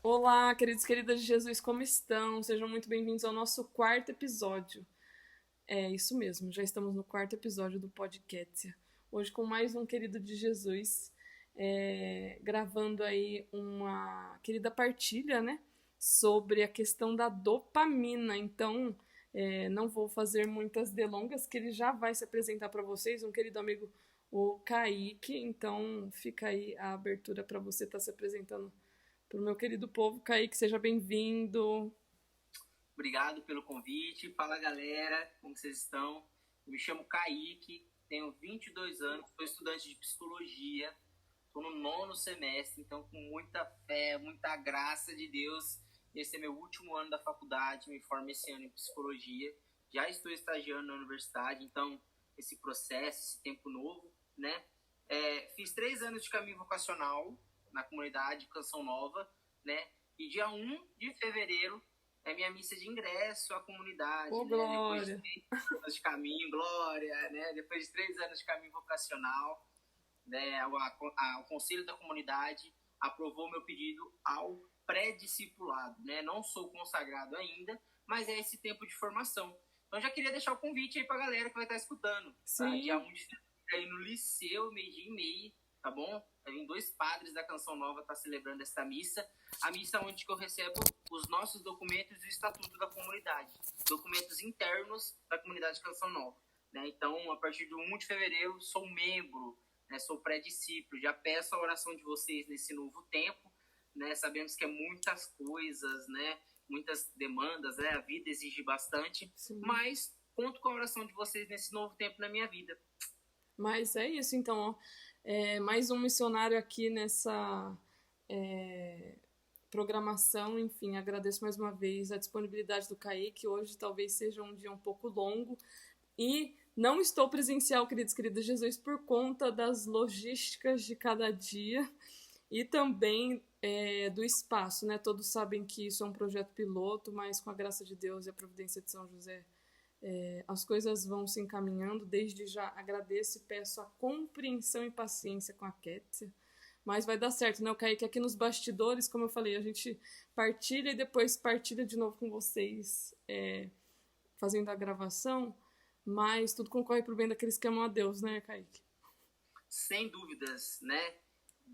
Olá, queridos e queridas de Jesus, como estão? Sejam muito bem-vindos ao nosso quarto episódio. É isso mesmo, já estamos no quarto episódio do podcast. Hoje com mais um querido de Jesus, gravando aí uma querida partilha, né? Sobre a questão da dopamina. Então, não vou fazer muitas delongas, que ele já vai se apresentar para vocês, um querido amigo, o Kaique. Então, fica aí a abertura para você estar se apresentando para o meu querido povo. Kaique, seja bem-vindo. Obrigado pelo convite. Fala, galera, como vocês estão? Eu me chamo Kaique, tenho 22 anos, sou estudante de psicologia, estou no 9º semestre, então com muita fé, muita graça de Deus. Esse é meu último ano da faculdade, me formo esse ano em psicologia. Já estou estagiando na universidade, então esse processo, esse tempo novo, né? Fiz 3 anos de caminho vocacional na comunidade Canção Nova, né? E dia 1 de fevereiro é minha missa de ingresso à comunidade, Ô, né? Depois de glória! 3 anos de caminho, glória, né? Depois de 3 anos de caminho vocacional, né? O conselho da comunidade aprovou meu pedido ao pré-discipulado, né? Não sou consagrado ainda, mas é esse tempo de formação. Então já queria deixar o convite aí pra galera que vai estar escutando, tá? Dia 1 de fevereiro aí no Liceu, meio-dia e meia, tá bom? Vai vir 2 padres da Canção Nova estar celebrando esta missa. A missa onde que eu recebo os nossos documentos e o estatuto da comunidade. Documentos internos da comunidade Canção Nova, né? Então, a partir do 1 de fevereiro, sou membro, né? Sou pré-discípulo. Já peço a oração de vocês nesse novo tempo, né? Sabemos que é muitas coisas, né? Muitas demandas, né? A vida exige bastante. Sim. Mas conto com a oração de vocês nesse novo tempo na minha vida. Mas é isso, então, ó. Mais um missionário aqui nessa programação. Enfim, agradeço mais uma vez a disponibilidade do Kaique. Hoje talvez seja um dia um pouco longo. E não estou presencial, queridos e queridas Jesus, por conta das logísticas de cada dia e também do espaço, né? Todos sabem que isso é um projeto piloto, mas com a graça de Deus e a providência de São José, as coisas vão se encaminhando. Desde já agradeço e peço a compreensão e paciência com a Kétia, mas vai dar certo, né? O Kaique aqui nos bastidores, como eu falei, a gente partilha e depois partilha de novo com vocês, fazendo a gravação, mas tudo concorre pro bem daqueles que amam a Deus, né, Kaique? Sem dúvidas, né?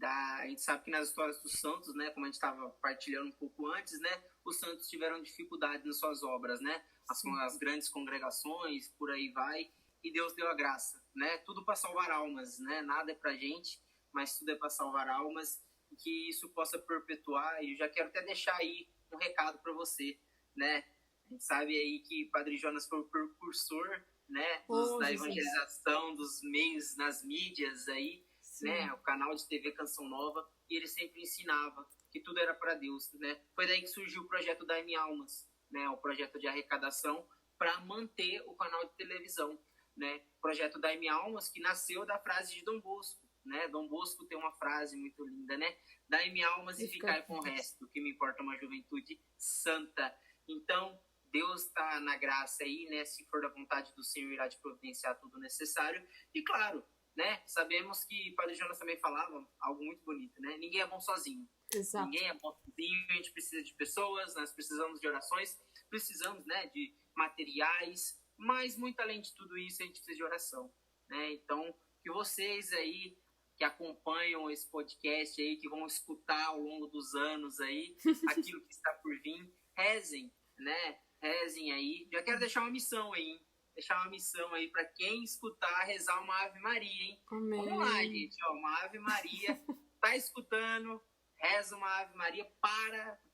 A gente sabe que nas histórias dos santos, né, como a gente estava partilhando um pouco antes, né, os santos tiveram dificuldade nas suas obras, né, as grandes congregações, por aí vai, e Deus deu a graça, né, tudo para salvar almas, né, nada é pra gente, mas tudo é para salvar almas, e que isso possa perpetuar. E eu já quero até deixar aí um recado para você, né, a gente sabe aí que Padre Jonas foi o precursor, né, da evangelização, dos meios nas mídias aí, né, o canal de TV Canção Nova, e ele sempre ensinava que tudo era para Deus, né? Foi daí que surgiu o projeto Dai-me Almas, né, o projeto de arrecadação para manter o canal de televisão, né? O projeto Dai-me Almas, que nasceu da frase de Dom Bosco, né? Dom Bosco tem uma frase muito linda, né? Dai-me almas e ficai com o resto, que me importa uma juventude santa. Então, Deus está na graça aí, né? Se for da vontade do Senhor, irá te providenciar tudo necessário. E claro, né? Sabemos que Padre Jonas também falava algo muito bonito, né? Ninguém é bom sozinho. Exato. Ninguém é bom sozinho, a gente precisa de pessoas, nós precisamos de orações, precisamos, né, de materiais, mas muito além de tudo isso a gente precisa de oração, né? Então, que vocês aí que acompanham esse podcast aí, que vão escutar ao longo dos anos aí aquilo que está por vir, rezem, né? Rezem aí. Já quero deixar uma missão aí, hein? Deixar uma missão aí para quem escutar, rezar uma Ave Maria, hein? Amém. Vamos lá, gente, ó, uma Ave Maria. Tá escutando? Reza uma Ave Maria,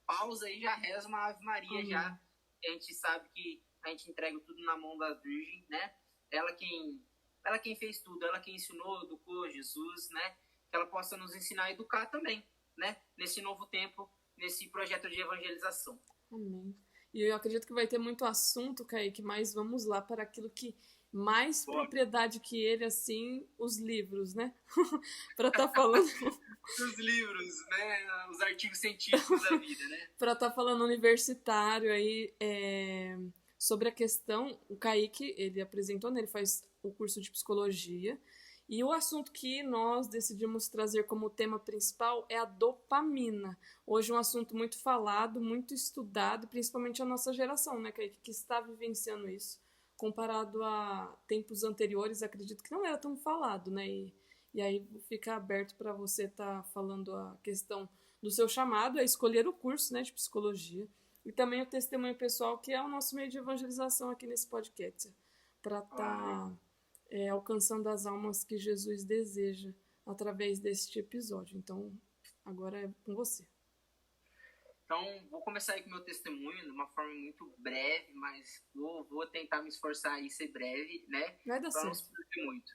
pausa aí, já reza uma Ave Maria. Amém. Já. A gente sabe que a gente entrega tudo na mão da Virgem, né? Ela quem fez tudo, ela quem ensinou, educou Jesus, né? Que ela possa nos ensinar a educar também, né? Nesse novo tempo, nesse projeto de evangelização. Amém. E eu acredito que vai ter muito assunto, Kaique, mas vamos lá para aquilo que mais propriedade que ele, assim, os livros, né? Para estar falando... Os livros, né? Os artigos científicos da vida, né? Para estar falando universitário aí, sobre a questão, o Kaique, ele apresentou, né? Ele faz o curso de psicologia E o assunto que nós decidimos trazer como tema principal é a dopamina. Hoje um assunto muito falado, muito estudado, principalmente a nossa geração, né, que está vivenciando isso. Comparado a tempos anteriores, acredito que não era tão falado, né? E aí fica aberto para você estar falando a questão do seu chamado, é escolher o curso, né, de psicologia. E também o testemunho pessoal, que é o nosso meio de evangelização aqui nesse podcast, para estar alcançando as almas que Jesus deseja através deste episódio. Então, agora é com você. Então, vou começar aí com o meu testemunho de uma forma muito breve, mas vou tentar me esforçar aí ser breve, né? Vai dar certo. Não se perder muito.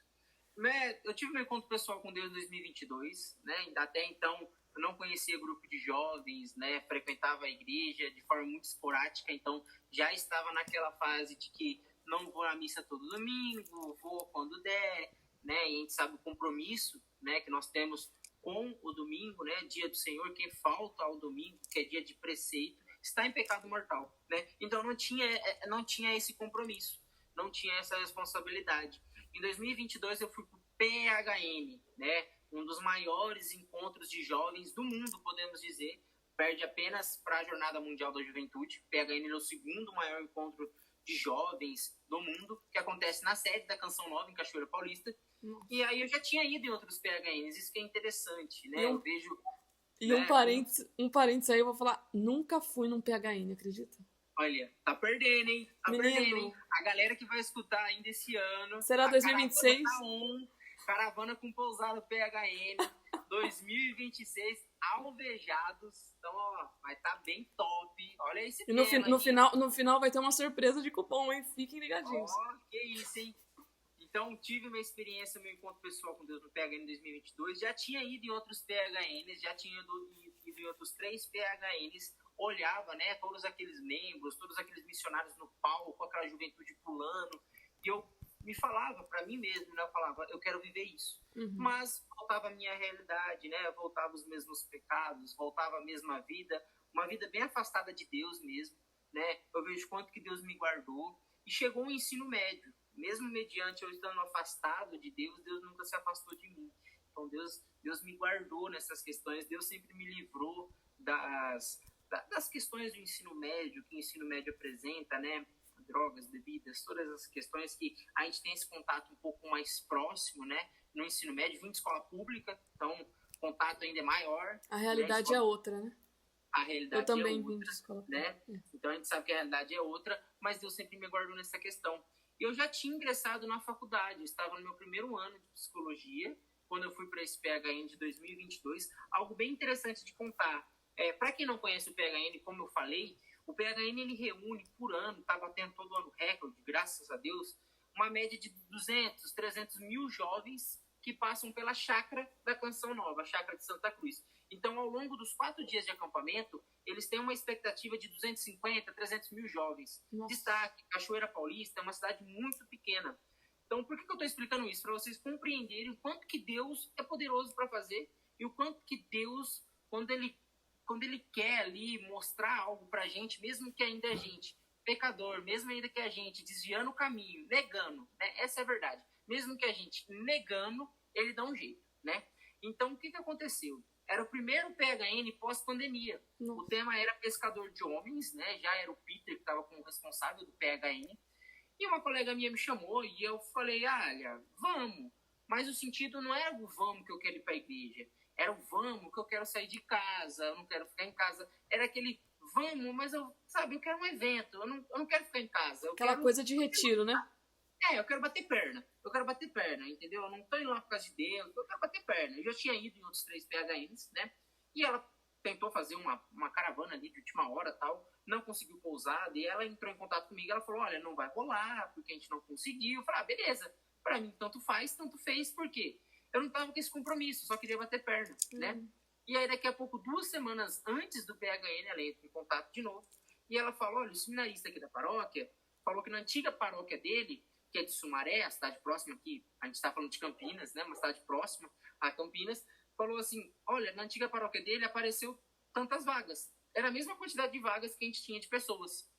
Eu tive meu encontro pessoal com Deus em 2022, né? Até então, eu não conhecia grupo de jovens, né? Frequentava a igreja de forma muito esporádica, então já estava naquela fase de que não vou à missa todo domingo, vou quando der, né? E a gente sabe o compromisso, né, que nós temos com o domingo, né, dia do Senhor. Quem falta ao domingo, que é dia de preceito, está em pecado mortal, né? Então não tinha esse compromisso, não tinha essa responsabilidade. Em 2022 eu fui para o PHN, né, um dos maiores encontros de jovens do mundo, podemos dizer, perde apenas para a Jornada Mundial da Juventude. PHN é o segundo maior encontro de jovens do mundo, que acontece na sede da Canção Nova, em Cachoeira Paulista. E aí eu já tinha ido em outros PHNs, isso que é interessante, né? Eu vejo... E né, um parênteses aí, eu vou falar, nunca fui num PHN, acredita? Olha, tá perdendo, hein? Tá perdendo, hein? A galera que vai escutar ainda esse ano... Será 2026? Caravana com pousada PHN, 2026, alvejados. Então, ó, vai estar bem top. Olha esse tema. E no final vai ter uma surpresa de cupom, hein? Fiquem ligadinhos. Ó, que isso, hein? Então, tive uma experiência, meu encontro pessoal com Deus no PHN 2022. Já tinha ido em outros PHNs, já tinha ido em outros 3 PHNs. Olhava, né, todos aqueles membros, todos aqueles missionários no palco, aquela juventude pulando. E eu me falava para mim mesmo, né? Eu falava, eu quero viver isso. Uhum. Mas voltava a minha realidade, né? Voltava os mesmos pecados, voltava a mesma vida, uma vida bem afastada de Deus mesmo, né? Eu vejo quanto que Deus me guardou. E chegou o ensino médio. Mesmo mediante eu estando afastado de Deus, Deus nunca se afastou de mim. Então Deus me guardou nessas questões, Deus sempre me livrou das questões do ensino médio, que o ensino médio apresenta, né? Drogas, bebidas, todas as questões que a gente tem esse contato um pouco mais próximo, né? No ensino médio, vim de escola pública, então o contato ainda é maior. A realidade é outra, né? A realidade eu também é outra, vim de escola pública, né? Então a gente sabe que a realidade é outra, mas Deus sempre me guardou nessa questão. Eu já tinha ingressado na faculdade, eu estava no meu primeiro ano de psicologia, quando eu fui para esse PHN de 2022. Algo bem interessante de contar. Para quem não conhece o PHN, como eu falei, o PHN ele reúne por ano, está batendo todo ano recorde, graças a Deus, uma média de 200, 300 mil jovens que passam pela chácara da Canção Nova, a chácara de Santa Cruz. Então, ao longo dos 4 dias de acampamento, eles têm uma expectativa de 250, 300 mil jovens. Nossa. Destaque, Cachoeira Paulista é uma cidade muito pequena. Então, por que eu estou explicando isso? Para vocês compreenderem o quanto que Deus é poderoso para fazer e o quanto que Deus, quando ele quer ali mostrar algo pra gente, mesmo que ainda a gente, pecador, mesmo ainda que a gente desviando o caminho, negando, né? Essa é a verdade. Mesmo que a gente negando, ele dá um jeito, né? Então, o que aconteceu? Era o primeiro PHN pós-pandemia. O tema era pescador de homens, né? Já era o Peter que estava como responsável do PHN. E uma colega minha me chamou e eu falei, olha, vamos. Mas o sentido não era o vamos que eu quero ir para a igreja. Era o vamos que eu quero sair de casa, eu não quero ficar em casa. Era aquele vamos, mas eu quero um evento, eu não quero ficar em casa. Aquela coisa de retiro, né? Eu quero bater perna, entendeu? Eu não tô indo lá por causa de Deus, eu quero bater perna. Eu já tinha ido em outros 3 PHNs, né? E ela tentou fazer uma caravana ali de última hora e tal, não conseguiu pousada, e ela entrou em contato comigo, ela falou, olha, não vai rolar, porque a gente não conseguiu. Eu falei, beleza, pra mim tanto faz, tanto fez, por quê? Eu não tava com esse compromisso, só queria bater perna, né? E aí, daqui a pouco, 2 semanas antes do PHN, ela entra em contato de novo, e ela falou, olha, o seminarista aqui da paróquia falou que na antiga paróquia dele, que é de Sumaré, a cidade próxima aqui, a gente está falando de Campinas, né, uma cidade próxima a Campinas, falou assim, olha, na antiga paróquia dele apareceu tantas vagas. Era a mesma quantidade de vagas que a gente tinha de pessoas.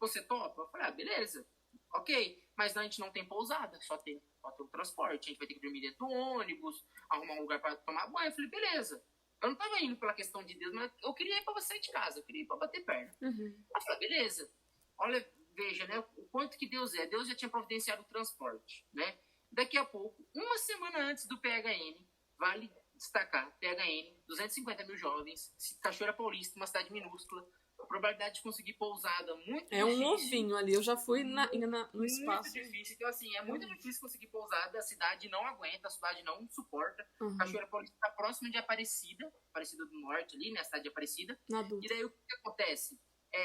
Você topa? Eu falei, beleza. Ok, mas a gente não tem pousada, só tem o transporte. A gente vai ter que dormir dentro do ônibus, arrumar um lugar para tomar banho. Eu falei, beleza. Eu não tava indo pela questão de Deus, mas eu queria ir para sair de casa, eu queria ir para bater perna. Eu falei, beleza. Olha, veja, né, o quanto que Deus é. Deus já tinha providenciado o transporte, né? Daqui a pouco, uma semana antes do PHN, vale destacar, PHN, 250 mil jovens, Cachoeira Paulista, uma cidade minúscula, a probabilidade de conseguir pousada muito difícil. Um ovinho ali, eu já fui no espaço. Muito difícil, então assim, é muito difícil conseguir pousada, a cidade não aguenta, a cidade não suporta. Cachoeira Paulista está próxima de Aparecida do Norte ali, né, a cidade de Aparecida. E daí o que acontece?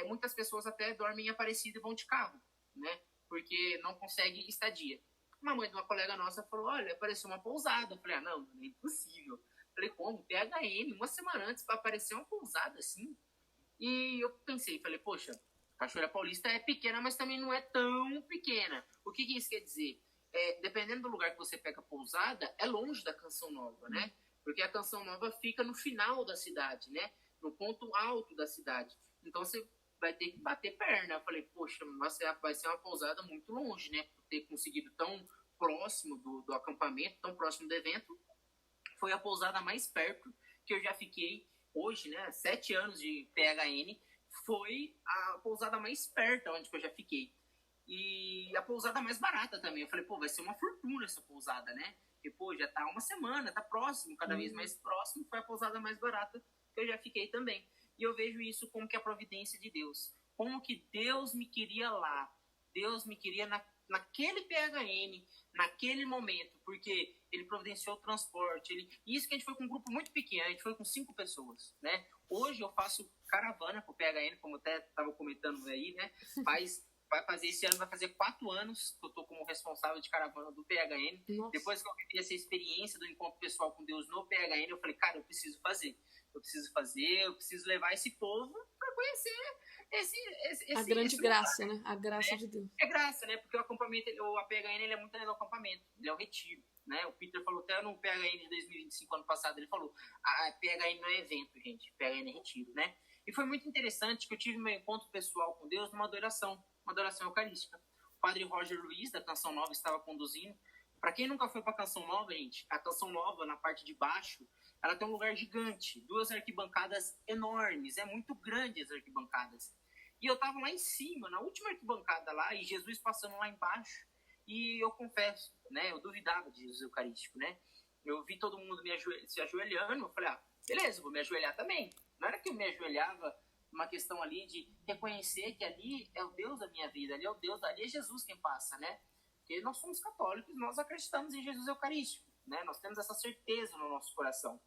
Muitas pessoas até dormem em Aparecida e vão de carro, né, porque não conseguem estadia. Uma mãe de uma colega nossa falou, olha, apareceu uma pousada. Eu falei, não, é impossível. Eu falei, como? PHN, uma semana antes para aparecer uma pousada assim? E eu pensei, falei, poxa, Cachoeira Paulista é pequena, mas também não é tão pequena. O que isso quer dizer? Dependendo do lugar que você pega a pousada, é longe da Canção Nova, né? Porque a Canção Nova fica no final da cidade, né? No ponto alto da cidade. Então você vai ter que bater perna. Eu falei, poxa, vai ser uma pousada muito longe, né? Por ter conseguido tão próximo do acampamento, tão próximo do evento. Foi a pousada mais perto que eu já fiquei hoje, né? 7 anos de PHN, foi a pousada mais perto onde eu já fiquei. E a pousada mais barata também. Eu falei, vai ser uma fortuna essa pousada, né? Porque, já tá uma semana, tá próximo, cada vez mais próximo. Foi a pousada mais barata que eu já fiquei também. E eu vejo isso como que a providência de Deus. Como que Deus me queria lá. Deus me queria naquele PHN, naquele momento, porque ele providenciou o transporte. Isso que a gente foi com um grupo muito pequeno, a gente foi com 5 pessoas, né? Hoje eu faço caravana pro PHN, como até estava comentando aí, né? Esse ano vai fazer 4 anos que eu tô como responsável de caravana do PHN. Nossa. Depois que eu vivi essa experiência do encontro pessoal com Deus no PHN, eu falei, cara, eu preciso levar esse povo para conhecer esse a grande graça, lugar, né? A graça de Deus. É graça, né? Porque o acampamento, o PHN, ele é muito além do acampamento, ele é um retiro, né? O Peter falou até no PHN de 2025, ano passado, ele falou, a PHN não é evento, gente, PHN é retiro, né? E foi muito interessante que eu tive meu encontro pessoal com Deus numa adoração eucarística. O padre Roger Luiz, da Canção Nova, estava conduzindo. Para quem nunca foi para a Canção Nova, gente, a Canção Nova, na parte de baixo, ela tem um lugar gigante, 2 arquibancadas enormes, é muito grande as arquibancadas. E eu estava lá em cima, na última arquibancada lá, e Jesus passando lá embaixo, e eu confesso, né, eu duvidava de Jesus Eucarístico, né? Eu vi todo mundo se ajoelhando, eu falei, beleza, vou me ajoelhar também. Não era que eu me ajoelhava uma questão ali de reconhecer que ali é o Deus da minha vida, ali é o Deus, ali é Jesus quem passa, né? Porque nós somos católicos, nós acreditamos em Jesus Eucarístico, né? Nós temos essa certeza no nosso coração.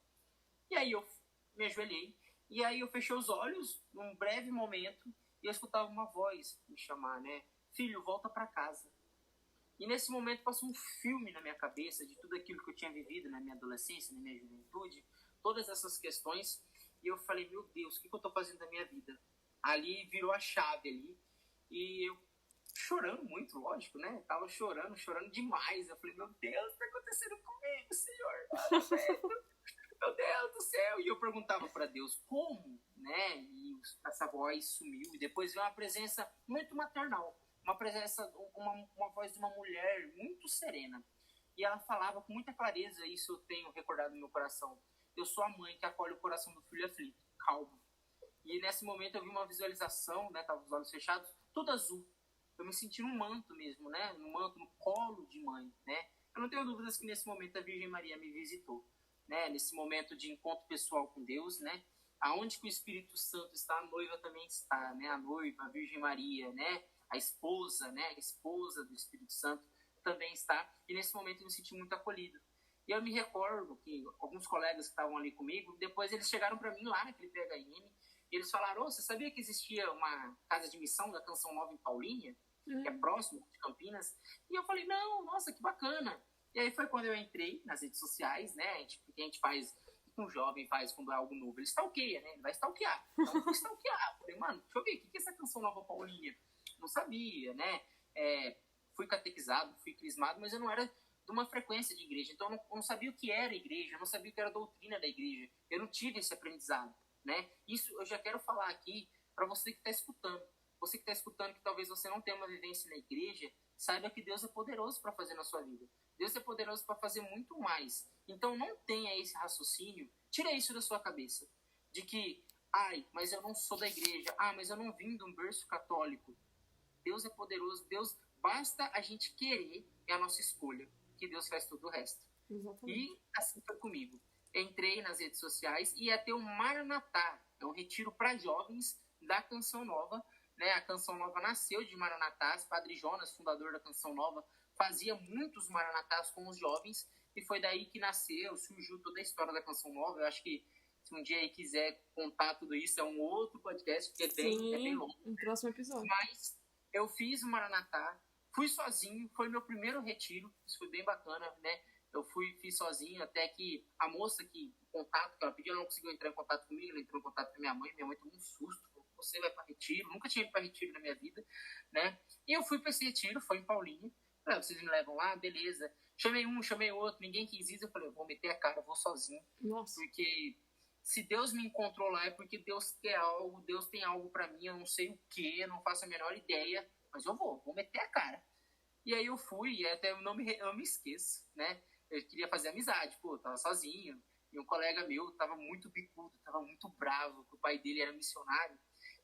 E aí eu me ajoelhei, e aí eu fechei os olhos num breve momento, e eu escutava uma voz me chamar, né? Filho, volta para casa. E nesse momento passou um filme na minha cabeça de tudo aquilo que eu tinha vivido na minha adolescência, na minha juventude, todas essas questões. E eu falei, meu Deus, o que eu tô fazendo da minha vida? Ali virou a chave ali. E eu chorando muito, lógico, né? Tava chorando demais. Eu falei, meu Deus, o que tá acontecendo comigo, Senhor? Meu Deus do céu! E eu perguntava para Deus, como, né? E essa voz sumiu. E depois veio uma presença muito maternal. Uma presença, uma voz de uma mulher muito serena. E ela falava com muita clareza, isso eu tenho recordado no meu coração. Eu sou a mãe que acolhe o coração do filho aflito, calmo. E nesse momento eu vi uma visualização, né? Tava com os olhos fechados, tudo azul. Eu me senti num manto mesmo, né? Num manto, no colo de mãe, né? Eu não tenho dúvidas que nesse momento a Virgem Maria me visitou, né? Nesse momento de encontro pessoal com Deus, né? Aonde que o Espírito Santo está, a noiva também está, né? A noiva, a Virgem Maria, né? A esposa, né? A esposa do Espírito Santo também está. E nesse momento eu me senti muito acolhido. E eu me recordo que alguns colegas que estavam ali comigo, depois eles chegaram para mim lá naquele PHN, e eles falaram, você sabia que existia uma casa de missão da Canção Nova em Paulínia, que é próximo de Campinas? E eu falei, não, nossa, que bacana. E aí foi quando eu entrei nas redes sociais, né, porque a gente faz, um jovem faz quando é algo novo, ele stalkeia, né, ele vai stalkear. Então eu fui stalkear, eu falei, mano, deixa eu ver, o que é essa Canção Nova Paulínia? Não sabia, né, fui catequizado, fui crismado, mas eu não era de uma frequência de igreja, então eu não sabia o que era igreja, eu não sabia o que era a doutrina da igreja, eu não tive esse aprendizado, né? Isso eu já quero falar aqui para você que está escutando, que talvez você não tenha uma vivência na igreja, saiba que Deus é poderoso para fazer na sua vida. Deus é poderoso para fazer muito mais. Então não tenha esse raciocínio, tira isso da sua cabeça, de que, mas eu não sou da igreja, mas eu não vim de um berço católico. Deus é poderoso, Deus, basta a gente querer, é a nossa escolha, que Deus faz todo o resto. Exatamente. E assim foi comigo. Entrei nas redes sociais e ia ter o Maranatá, é um retiro para jovens da Canção Nova, né? A Canção Nova nasceu de Maranatás, Padre Jonas, fundador da Canção Nova, fazia muitos Maranatás com os jovens, e foi daí que nasceu, surgiu toda a história da Canção Nova. Eu acho que se um dia aí quiser contar tudo isso, é um outro podcast, porque é bem longo. Um próximo episódio. Mas eu fiz o Maranatá, fui sozinho, foi meu primeiro retiro, isso foi bem bacana, né? Eu fiz sozinho, até que a moça que ela pediu, ela não conseguiu entrar em contato comigo, ela entrou em contato com minha mãe tomou um susto, falou, você vai para retiro, nunca tinha ido para retiro na minha vida, né? E eu fui para esse retiro, foi em Paulinha, falei, vocês me levam lá, beleza. Chamei um, chamei outro, ninguém quis ir, eu falei, eu vou meter a cara, eu vou sozinho. Nossa. Porque se Deus me encontrou lá é porque Deus quer algo, Deus tem algo para mim, eu não sei o que, eu não faço a menor ideia, mas eu vou meter a cara. E aí eu fui, e até eu não me esqueço, né? Eu queria fazer amizade, eu tava sozinho, e um colega meu tava muito bicudo, tava muito bravo, que o pai dele era missionário,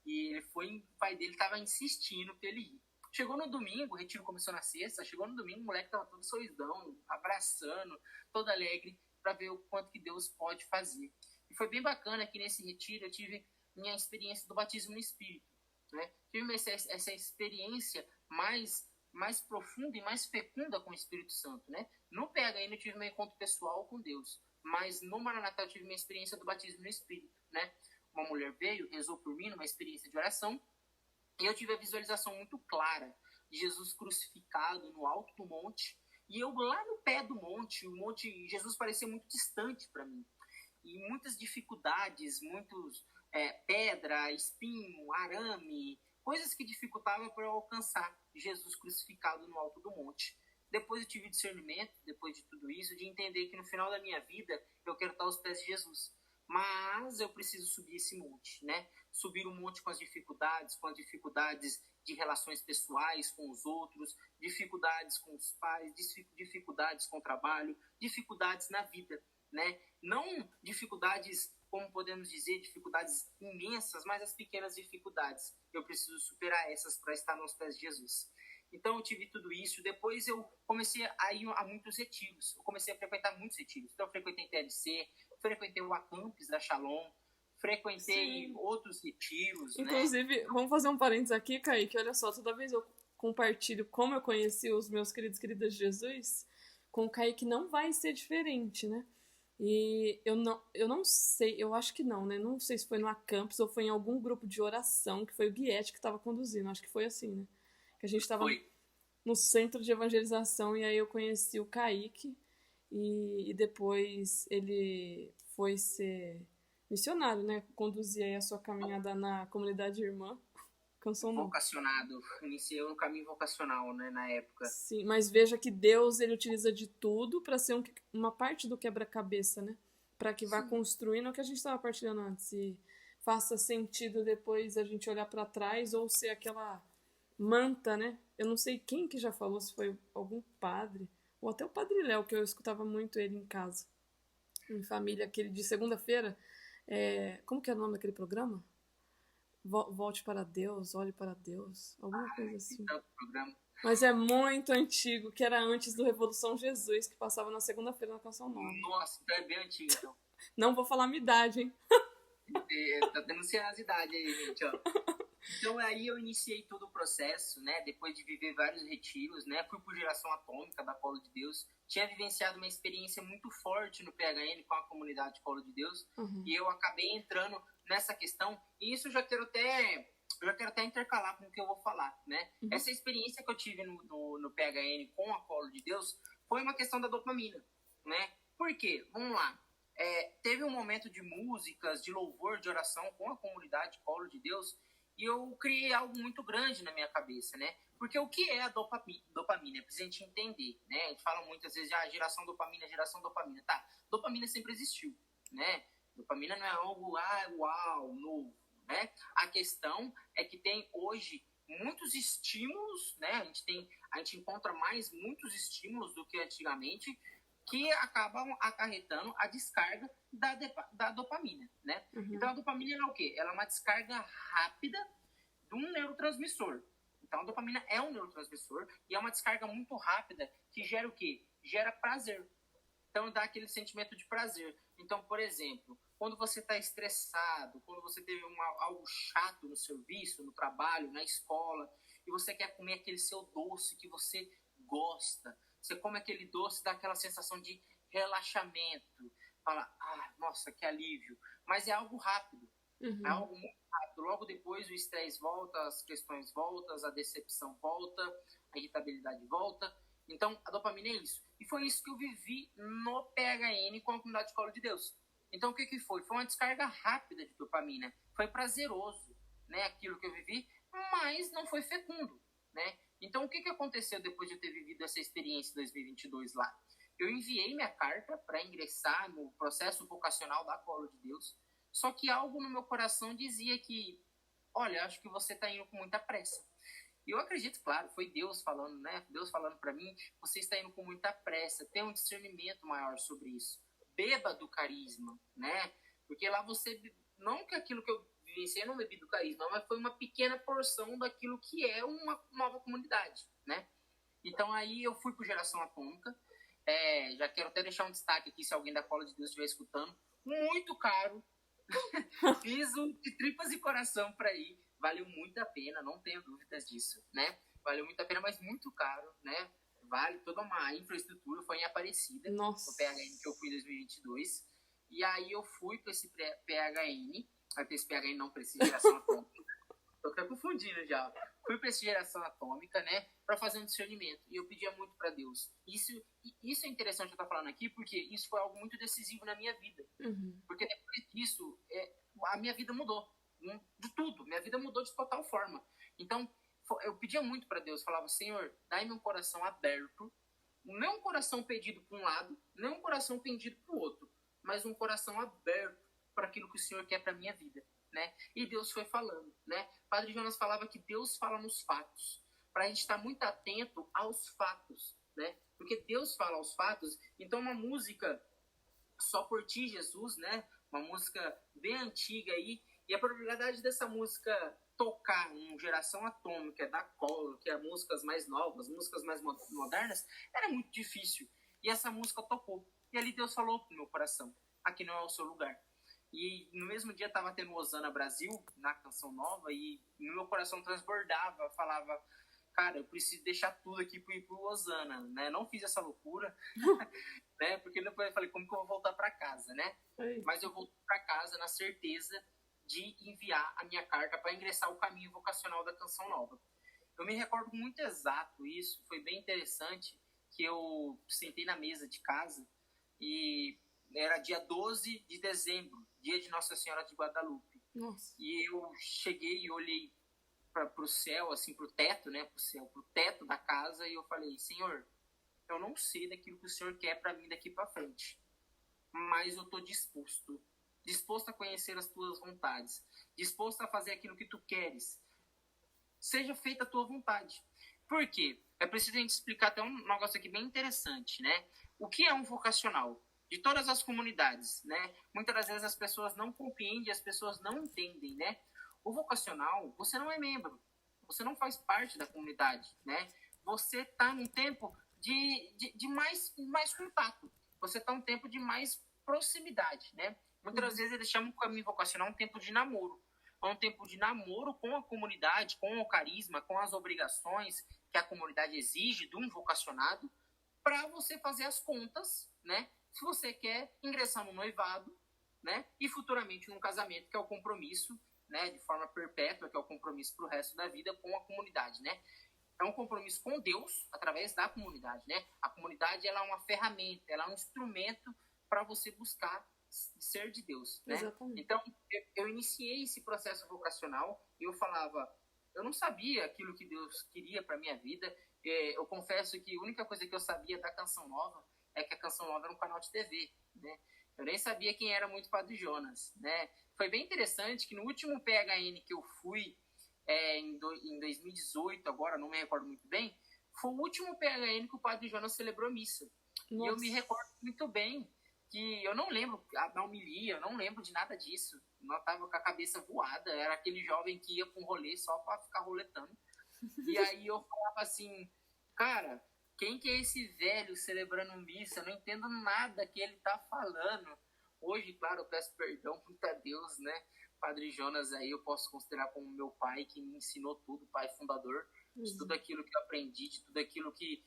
e o pai dele tava insistindo pra ele ir. Chegou no domingo, o retiro começou na sexta, chegou no domingo, o moleque tava todo sorridão, abraçando, todo alegre, para ver o quanto que Deus pode fazer. E foi bem bacana que nesse retiro eu tive minha experiência do batismo no Espírito, né? Tive essa experiência mais profunda e mais fecunda com o Espírito Santo, né? No PHN eu tive meu encontro pessoal com Deus, mas no Maranatá eu tive minha experiência do batismo no Espírito, né? Uma mulher veio, rezou por mim numa experiência de oração, e eu tive a visualização muito clara de Jesus crucificado no alto do monte, e eu lá no pé do monte, Jesus parecia muito distante para mim, e muitas dificuldades, pedra, espinho, arame, coisas que dificultavam para eu alcançar Jesus crucificado no alto do monte. Depois eu tive discernimento, depois de tudo isso, de entender que no final da minha vida eu quero estar aos pés de Jesus. Mas eu preciso subir esse monte, né? Subir o monte com as dificuldades de relações pessoais com os outros, dificuldades com os pais, dificuldades com o trabalho, dificuldades na vida, né? Não dificuldades, como podemos dizer, dificuldades imensas, mas as pequenas dificuldades. Eu preciso superar essas para estar nos pés de Jesus. Então eu tive tudo isso. Depois eu comecei a ir a muitos retiros. Eu comecei a frequentar muitos retiros. Então eu frequentei TLC, frequentei o Acampes da Shalom, frequentei outros retiros. Inclusive, né? Vamos fazer um parênteses aqui, Kaique. Olha só, toda vez eu compartilho como eu conheci os meus queridas de Jesus, com o Kaique não vai ser diferente, né? E eu não sei, eu acho que não, né? Não sei se foi no Acampes ou foi em algum grupo de oração, que foi o Guiete que estava conduzindo. Acho que foi assim, né? Que a gente estava no centro de evangelização e aí eu conheci o Kaique e depois ele foi ser missionário, né? Conduzir aí a sua caminhada na comunidade irmã. Vocacionado, iniciei no caminho vocacional, né, na época. Sim, mas veja que Deus, ele utiliza de tudo para ser uma parte do quebra-cabeça, né? Para que vá construindo o que a gente estava partilhando antes e faça sentido depois a gente olhar para trás ou ser aquela manta, né? Eu não sei quem que já falou, se foi algum padre ou até o Padre Léo, que eu escutava muito ele em casa, em família, aquele de segunda-feira. Como que é o nome daquele programa? Volte para Deus, olhe para Deus, alguma coisa assim. Mas é muito antigo, que era antes do Revolução Jesus, que passava na segunda-feira na Canção Nova. Nossa, então é bem antigo, então. Não vou falar minha idade, hein? Tá denunciando as idades aí, gente, ó. Então aí eu iniciei todo o processo, né, depois de viver vários retiros, né, fui por Geração Atômica da Colo de Deus, tinha vivenciado uma experiência muito forte no PHN com a comunidade Colo de Deus, e eu acabei entrando nessa questão, e isso eu já quero até intercalar com o que eu vou falar, né, essa experiência que eu tive no PHN com a Colo de Deus foi uma questão da dopamina, né, por quê? Vamos lá, teve um momento de músicas, de louvor, de oração com a comunidade Colo de Deus, e eu criei algo muito grande na minha cabeça, né? Porque o que é a dopamina? É pra gente entender, né? A gente fala muitas vezes, geração dopamina. Tá, dopamina sempre existiu, né? Dopamina não é algo, uau, novo, né? A questão é que tem hoje muitos estímulos, né? A gente encontra muitos estímulos do que antigamente, que acabam acarretando a descarga da dopamina, né? Uhum. Então, a dopamina é o quê? Ela é uma descarga rápida de um neurotransmissor. Então, a dopamina é um neurotransmissor e é uma descarga muito rápida que gera o quê? Gera prazer. Então, dá aquele sentimento de prazer. Então, por exemplo, quando você está estressado, quando você teve algo chato no serviço, no trabalho, na escola, e você quer comer aquele seu doce que você gosta, você come aquele doce, dá aquela sensação de relaxamento. Fala, nossa, que alívio. Mas é algo rápido. Uhum. É algo muito rápido. Logo depois o estresse volta, as questões voltam, a decepção volta, a irritabilidade volta. Então, a dopamina é isso. E foi isso que eu vivi no PHN com a Comunidade de Colo de Deus. Então, o que foi? Foi uma descarga rápida de dopamina. Foi prazeroso, né, aquilo que eu vivi, mas não foi fecundo, né? Então, o que aconteceu depois de eu ter vivido essa experiência em 2022 lá? Eu enviei minha carta para ingressar no processo vocacional da Colo de Deus, só que algo no meu coração dizia que, olha, acho que você está indo com muita pressa. E eu acredito, claro, foi Deus falando, né? Deus falando para mim, você está indo com muita pressa, tem um discernimento maior sobre isso. Beba do carisma, né? Porque lá você, não que aquilo que eu vivenciei, eu não bebi do carisma, mas foi uma pequena porção daquilo que é uma nova comunidade, né? Então aí eu fui pro Geração Atômica, já quero até deixar um destaque aqui, se alguém da Cola de Deus estiver escutando, muito caro, fiz de tripas e coração para ir, valeu muito a pena, não tenho dúvidas disso, né? Valeu muito a pena, mas muito caro, né? Vale toda uma infraestrutura, foi em Aparecida, Nossa. no PHN que eu fui em 2022, e aí eu fui para esse PHN, esse PHN não precisa de Geração Atômica, tô até confundindo já, fui para essa Geração Atômica, né, para fazer um discernimento, e eu pedia muito para Deus. Isso é interessante eu estar falando aqui, porque isso foi algo muito decisivo na minha vida, porque depois disso, a minha vida mudou, de tudo, minha vida mudou de total forma. Então, eu pedia muito para Deus, falava, Senhor, dai-me um coração aberto, não um coração pedido para um lado, não um coração pedido para o outro, mas um coração aberto para aquilo que o Senhor quer para minha vida, né? E Deus foi falando, né? Padre Jonas falava que Deus fala nos fatos, para a gente estar muito atento aos fatos, né? Porque Deus fala aos fatos. Então, uma música Só por Ti, Jesus, né? Uma música bem antiga aí, e a probabilidade dessa música tocar em Geração Atômica, da Colo, que é músicas mais novas, músicas mais modernas, era muito difícil. E essa música tocou. E ali Deus falou pro meu coração, aqui não é o seu lugar. E no mesmo dia estava tendo Osana Brasil, na Canção Nova, e no meu coração transbordava, falava, cara, eu preciso deixar tudo aqui para ir pro Osana, né? Não fiz essa loucura, né? Porque depois eu falei, como que eu vou voltar para casa, né? Mas eu voltei para casa na certeza de enviar a minha carta para ingressar o caminho vocacional da Canção Nova. Eu me recordo muito exato isso, foi bem interessante, que eu sentei na mesa de casa e era dia 12 de dezembro, dia de Nossa Senhora de Guadalupe. Nossa. E eu cheguei e olhei para o céu, assim, para o teto, né, pro teto da casa, e eu falei, Senhor, eu não sei daquilo que o Senhor quer para mim daqui para frente, mas eu estou disposto a conhecer as tuas vontades, disposto a fazer aquilo que tu queres. Seja feita a tua vontade. Por quê? É preciso a gente explicar até um negócio aqui bem interessante, né? O que é um vocacional? De todas as comunidades, né? Muitas das vezes as pessoas não compreendem, as pessoas não entendem, né? O vocacional, você não é membro, você não faz parte da comunidade, né? Você está num tempo de mais contato, você está num tempo de mais proximidade, né? Muitas das vezes eles chamam o caminho vocacional um tempo de namoro. É um tempo de namoro com a comunidade, com o carisma, com as obrigações que a comunidade exige de um vocacionado, para você fazer as contas, né? Se você quer ingressar no noivado, né? E futuramente num casamento, que é o compromisso, né? De forma perpétua, que é o compromisso para o resto da vida com a comunidade, né? É um compromisso com Deus através da comunidade, né? A comunidade, ela é uma ferramenta, ela é um instrumento para você buscar ser de Deus, né? Exatamente. Então, eu iniciei esse processo vocacional e eu falava, eu não sabia aquilo que Deus queria para minha vida. Eu confesso que a única coisa que eu sabia da Canção Nova é que a Canção Nova era um canal de TV, né? Eu nem sabia quem era muito Padre Jonas, né? Foi bem interessante que no último PHN que eu fui, em 2018, agora, não me recordo muito bem, foi o último PHN que o Padre Jonas celebrou missa. Nossa. E eu me recordo muito bem que eu não lembro da homilia, eu não lembro de nada disso. Eu estava com a cabeça voada, era aquele jovem que ia para um rolê só para ficar roletando. E aí eu falava assim, cara, quem que é esse velho celebrando missa? Eu não entendo nada que ele tá falando. Hoje, claro, eu peço perdão para Deus, né? Padre Jonas aí eu posso considerar como meu pai, que me ensinou tudo, pai fundador, de tudo aquilo que eu aprendi, de tudo aquilo que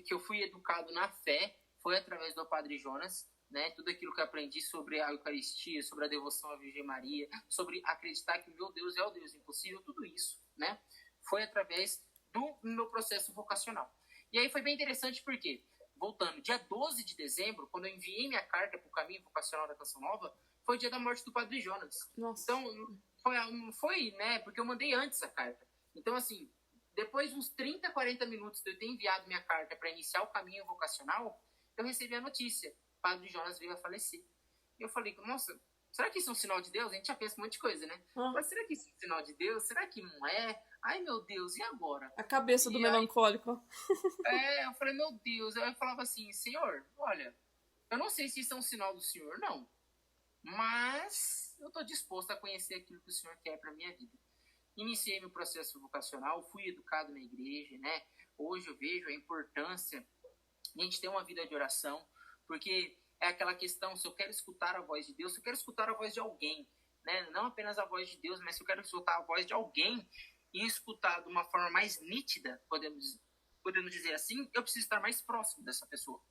eu fui educado na fé, foi através do Padre Jonas, né? Tudo aquilo que eu aprendi sobre a Eucaristia, sobre a devoção à Virgem Maria, sobre acreditar que meu Deus é o Deus impossível, tudo isso, né? Foi através do meu processo vocacional. E aí foi bem interessante porque, voltando, dia 12 de dezembro, quando eu enviei minha carta para o Caminho Vocacional da Canção Nova, foi o dia da morte do Padre Jonas. Nossa. Então, foi, né? Porque eu mandei antes a carta. Então, assim, depois de uns 30, 40 minutos de eu ter enviado minha carta para iniciar o Caminho Vocacional, eu recebi a notícia. Padre Jonas veio a falecer. E eu falei, nossa, será que isso é um sinal de Deus? A gente já pensa um monte de coisa, né? Mas será que isso é um sinal de Deus? Será que não é? Ai, meu Deus, e agora? A cabeça do melancólico. Eu falei, meu Deus. Eu falava assim, Senhor, olha, eu não sei se isso é um sinal do Senhor, não. Mas eu estou disposto a conhecer aquilo que o Senhor quer para minha vida. Iniciei meu processo vocacional, fui educado na igreja, né? Hoje eu vejo a importância de a gente ter uma vida de oração, porque é aquela questão, se eu quero escutar a voz de Deus, se eu quero escutar a voz de alguém, né? Não apenas a voz de Deus, mas se eu quero escutar a voz de alguém e escutar de uma forma mais nítida, podemos dizer assim, eu preciso estar mais próximo dessa pessoa.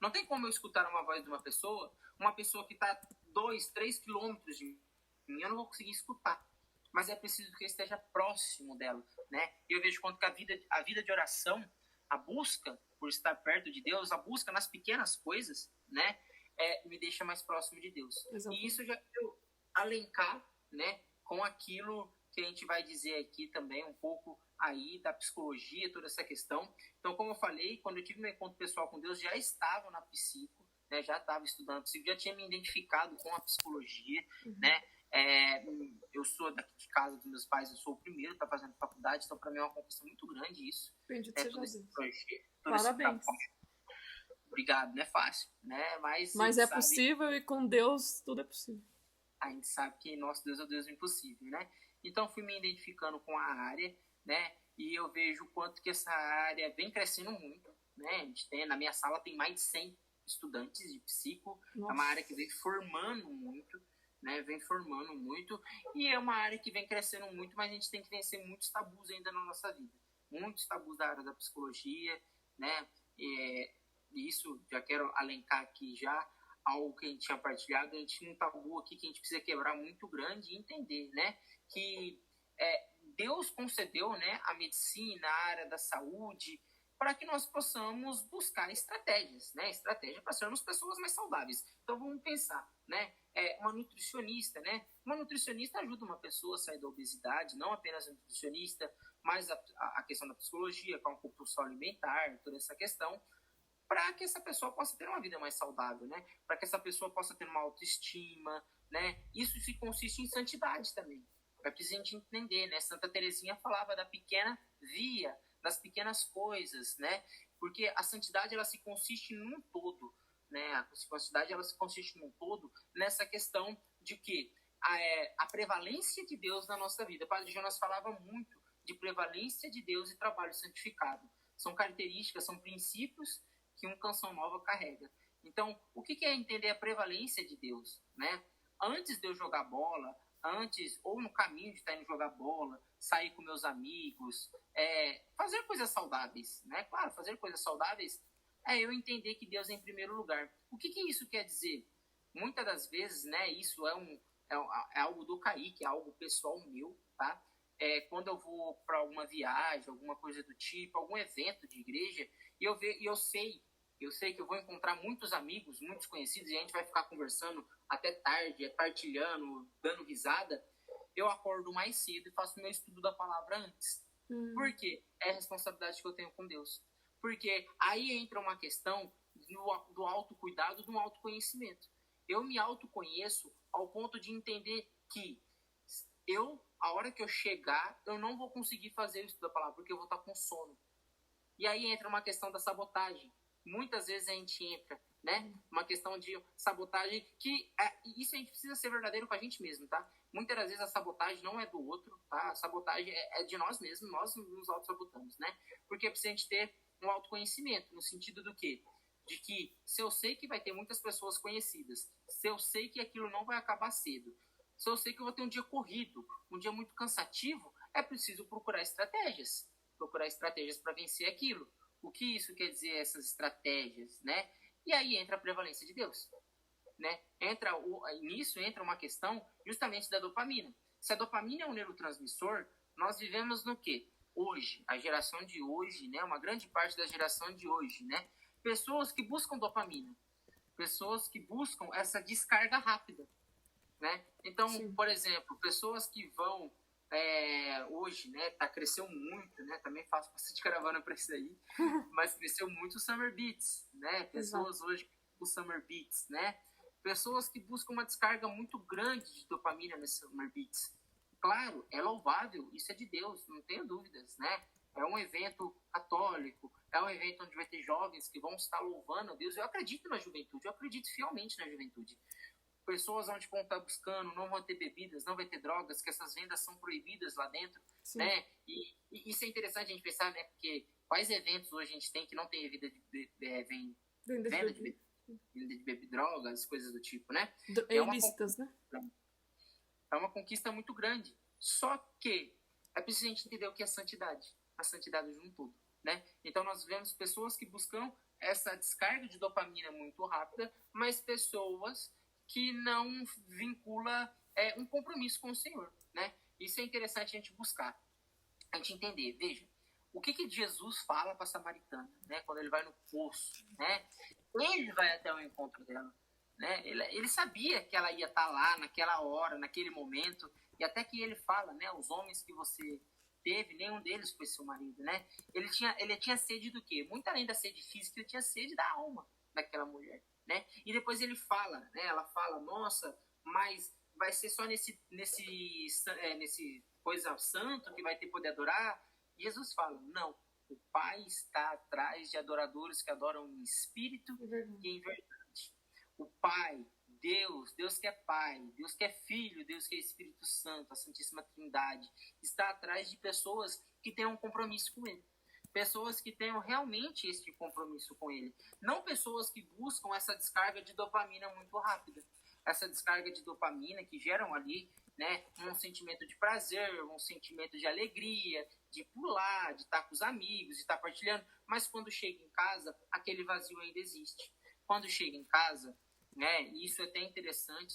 Não tem como eu escutar uma voz de uma pessoa que está 2, 3 quilômetros de mim, eu não vou conseguir escutar. Mas é preciso que eu esteja próximo dela, né? E eu vejo quanto que a vida de oração, a busca por estar perto de Deus, a busca nas pequenas coisas, né? Me deixa mais próximo de Deus. Exatamente. E isso já quero alencar, né? Com aquilo que a gente vai dizer aqui também, um pouco aí da psicologia, toda essa questão. Então, como eu falei, quando eu tive meu encontro pessoal com Deus, já estava na psico, né? Já estava estudando psico, já tinha me identificado com a psicologia, né? Eu sou daqui de casa dos meus pais, eu sou o primeiro que está fazendo faculdade, então para mim é uma conquista muito grande isso. Bendito seja Deus. Parabéns. Obrigado, não é fácil, né? Mas é possível e com Deus tudo é possível. A gente sabe que nosso Deus é o Deus impossível, né? Então fui me identificando com a área, né? E eu vejo o quanto que essa área vem crescendo muito, né? A gente tem, na minha sala tem mais de 100 estudantes de psico, é uma área que vem formando muito, né, vem formando muito, e é uma área que vem crescendo muito, mas a gente tem que vencer muitos tabus ainda na nossa vida, muitos tabus da área da psicologia, né, e isso já quero alencar aqui já, algo que a gente tinha partilhado, a gente tinha um tabu aqui que a gente precisa quebrar muito grande e entender, né, que Deus concedeu, né, a medicina, a área da saúde, para que nós possamos buscar estratégias, né, estratégia para sermos pessoas mais saudáveis. Então vamos pensar, né, uma nutricionista, né? Uma nutricionista ajuda uma pessoa a sair da obesidade, não apenas a nutricionista, mas a questão da psicologia, com a compulsão alimentar, toda essa questão, para que essa pessoa possa ter uma vida mais saudável, né? Para que essa pessoa possa ter uma autoestima, né? Isso se consiste em santidade também. É preciso a gente entender, né? Santa Teresinha falava da pequena via, das pequenas coisas, né? Porque a santidade, ela se consiste num todo, né? A santidade, ela se consiste num todo nessa questão de que a prevalência de Deus na nossa vida. O Padre Jonas falava muito de prevalência de Deus e trabalho santificado. São características, são princípios que uma Canção Nova carrega. Então, o que é entender a prevalência de Deus, né? Antes de eu jogar bola, ou no caminho de estar indo jogar bola, sair com meus amigos, fazer coisas saudáveis, né? Claro, fazer coisas saudáveis eu entender que Deus é em primeiro lugar. O que isso quer dizer? Muitas das vezes, né, isso é algo do Kaique, é algo pessoal meu, tá? Quando eu vou para alguma viagem, alguma coisa do tipo, algum evento de igreja, e eu sei que eu vou encontrar muitos amigos, muitos conhecidos, e a gente vai ficar conversando até tarde, partilhando, dando risada, eu acordo mais cedo e faço meu estudo da palavra antes. Por quê? É a responsabilidade que eu tenho com Deus. Porque aí entra uma questão do autocuidado, do autoconhecimento. Eu me autoconheço ao ponto de entender que a hora que eu chegar, eu não vou conseguir fazer o estudo da palavra, porque eu vou estar com sono. E aí entra uma questão da sabotagem. Muitas vezes a gente entra, né? Uma questão de sabotagem isso a gente precisa ser verdadeiro com a gente mesmo, tá? Muitas das vezes a sabotagem não é do outro, tá? A sabotagem é de nós mesmos, nós nos auto-sabotamos, né? Porque precisa a gente ter um autoconhecimento, no sentido do quê? De que se eu sei que vai ter muitas pessoas conhecidas, se eu sei que aquilo não vai acabar cedo, se eu sei que eu vou ter um dia corrido, um dia muito cansativo, é preciso procurar estratégias para vencer aquilo. O que isso quer dizer, essas estratégias, né? E aí entra a prevalência de Deus, né? Nisso entra uma questão justamente da dopamina. Se a dopamina é um neurotransmissor, nós vivemos no quê? Hoje, a geração de hoje, né? Uma grande parte da geração de hoje, né? Pessoas que buscam dopamina, pessoas que buscam essa descarga rápida, né? Então, sim, por exemplo, pessoas que vão hoje, né, cresceu muito, né, também faço bastante caravana para isso aí, mas cresceu muito o Summer Beats, né, pessoas hoje o Summer Beats, né, pessoas que buscam uma descarga muito grande de dopamina nesse Summer Beats. Claro, é louvável, isso é de Deus, não tenho dúvidas, né, é um evento católico, é um evento onde vai ter jovens que vão estar louvando a Deus. Eu acredito na juventude, eu acredito fielmente na juventude. Pessoas onde vão estar buscando, não vão ter bebidas, não vai ter drogas, que essas vendas são proibidas lá dentro, sim, né? E isso é interessante a gente pensar, né? Porque quais eventos hoje a gente tem que não tem venda de drogas, coisas do tipo, né? Ilícitas, né? É uma conquista muito grande. Só que é preciso a gente entender o que é santidade. A santidade de um todo, né? Então nós vemos pessoas que buscam essa descarga de dopamina muito rápida, mas pessoas que não vincula um compromisso com o Senhor, né? Isso é interessante a gente buscar, a gente entender. Veja, o que Jesus fala para a samaritana, né? Quando ele vai no poço, né? Ele vai até o encontro dela, né? Ele sabia que ela ia estar lá naquela hora, naquele momento, e até que ele fala, né? Os homens que você teve, nenhum deles foi seu marido, né? Ele tinha sede do quê? Muito além da sede física, ele tinha sede da alma daquela mulher, né? E depois ele fala, né? Ela fala, nossa, mas vai ser só nesse coisa santo que vai ter poder adorar? E Jesus fala, não, o Pai está atrás de adoradores que adoram em espírito e em verdade. O Pai, Deus que é Pai, Deus que é Filho, Deus que é Espírito Santo, a Santíssima Trindade, está atrás de pessoas que têm um compromisso com Ele. Pessoas que tenham realmente esse compromisso com Ele. Não pessoas que buscam essa descarga de dopamina muito rápida. Essa descarga de dopamina que geram ali, né, um sentimento de prazer, um sentimento de alegria, de pular, de estar com os amigos, de estar partilhando. Mas quando chega em casa, aquele vazio ainda existe. Quando chega em casa, né, isso é até interessante,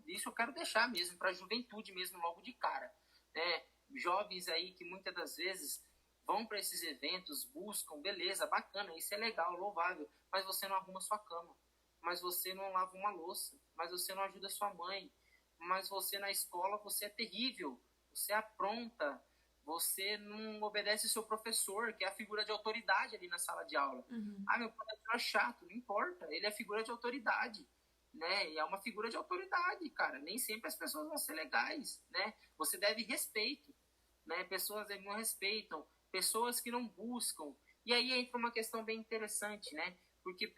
isso eu quero deixar mesmo para a juventude mesmo logo de cara. Né? Jovens aí que muitas das vezes vão para esses eventos, buscam, beleza, bacana, isso é legal, louvável, mas você não arruma sua cama, mas você não lava uma louça, mas você não ajuda sua mãe, mas você na escola, você é terrível, você apronta, você não obedece o seu professor, que é a figura de autoridade ali na sala de aula. Uhum. Ah, meu professor é chato, não importa, ele é figura de autoridade, né? E é uma figura de autoridade, cara, nem sempre as pessoas vão ser legais, né? Você deve respeito, né? Pessoas não respeitam, pessoas que não buscam. E aí entra uma questão bem interessante, né? Porque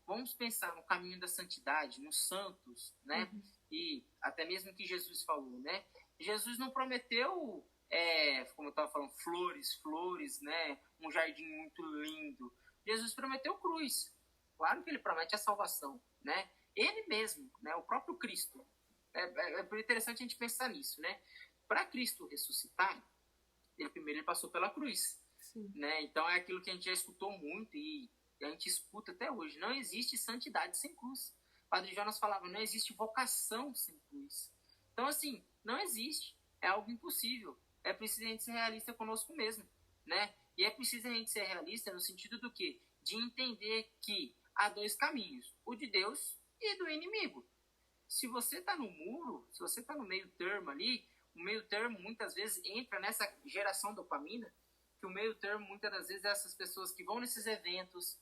vamos pensar no caminho da santidade, nos santos, né? Uhum. E até mesmo que Jesus falou, né? Jesus não prometeu, como eu estava falando, flores, né? Um jardim muito lindo. Jesus prometeu cruz. Claro que ele promete a salvação, né? Ele mesmo, né? O próprio Cristo. É interessante a gente pensar nisso, né? Para Cristo ressuscitar, ele passou pela cruz, né? Então é aquilo que a gente já escutou muito e a gente escuta até hoje. Não existe santidade sem cruz. Padre Jonas falava, não existe vocação sem cruz. Então, assim, não existe. É algo impossível. É preciso a gente ser realista conosco mesmo, né? E é preciso a gente ser realista no sentido do quê? De entender que há dois caminhos, o de Deus e do inimigo. Se você está no muro, se você está no meio termo ali, o meio termo muitas vezes entra nessa geração dopamina, que o meio termo muitas das vezes é essas pessoas que vão nesses eventos,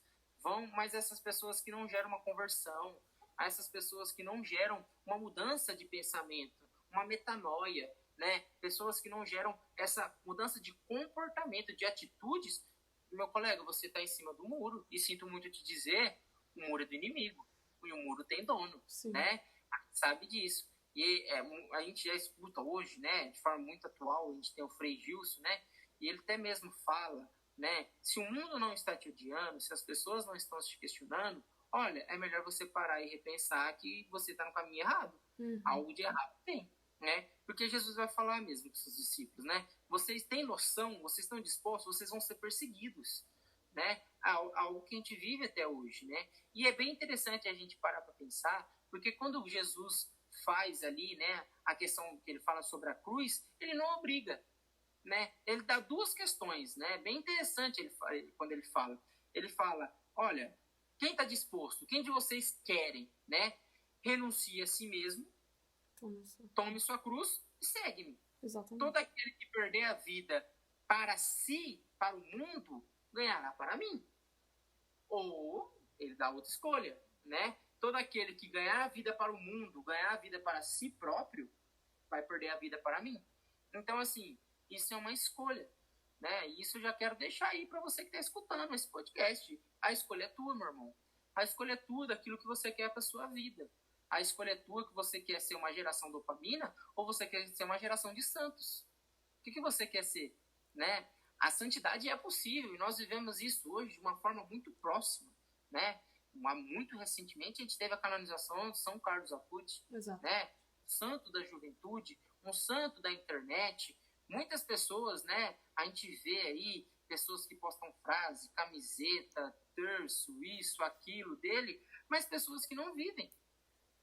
mas essas pessoas que não geram uma conversão, essas pessoas que não geram uma mudança de pensamento, uma metanoia, né? Pessoas que não geram essa mudança de comportamento, de atitudes. Meu colega, você está em cima do muro, e sinto muito te dizer, o muro é do inimigo, e o muro tem dono, Sim. né? A gente sabe disso. E a gente já escuta hoje, né, de forma muito atual, a gente tem o Frei Gilson, né? E ele até mesmo fala, né, se o mundo não está te odiando, se as pessoas não estão te questionando, olha, é melhor você parar e repensar que você está no caminho errado. Algo de errado tem, né? Porque Jesus vai falar mesmo com seus discípulos, né? Vocês têm noção, vocês estão dispostos, vocês vão ser perseguidos, né? Algo que a gente vive até hoje, né? E é bem interessante a gente parar para pensar, porque quando Jesus faz ali, né, a questão que ele fala sobre a cruz, ele não obriga, né? Ele dá duas questões, né? Bem interessante quando ele fala, olha, quem está disposto, quem de vocês querem, né? Renuncie a si mesmo, tome sua cruz e segue-me. Exatamente. Todo aquele que perder a vida para si, para o mundo, ganhará para mim. Ou ele dá outra escolha, né? Todo aquele que ganhar a vida para o mundo, ganhar a vida para si próprio, vai perder a vida para mim. Então, assim, isso é uma escolha, né? E isso eu já quero deixar aí para você que está escutando esse podcast. A escolha é tua, meu irmão. A escolha é tua daquilo que você quer para sua vida. A escolha é tua, que você quer ser uma geração dopamina ou você quer ser uma geração de santos. O que você quer ser, né? A santidade é possível e nós vivemos isso hoje de uma forma muito próxima, né? Muito recentemente a gente teve a canonização de São Carlos Acutis, né? Santo da juventude, um santo da internet. Muitas pessoas, né? A gente vê aí pessoas que postam frase, camiseta, terço, isso, aquilo dele, mas pessoas que não vivem.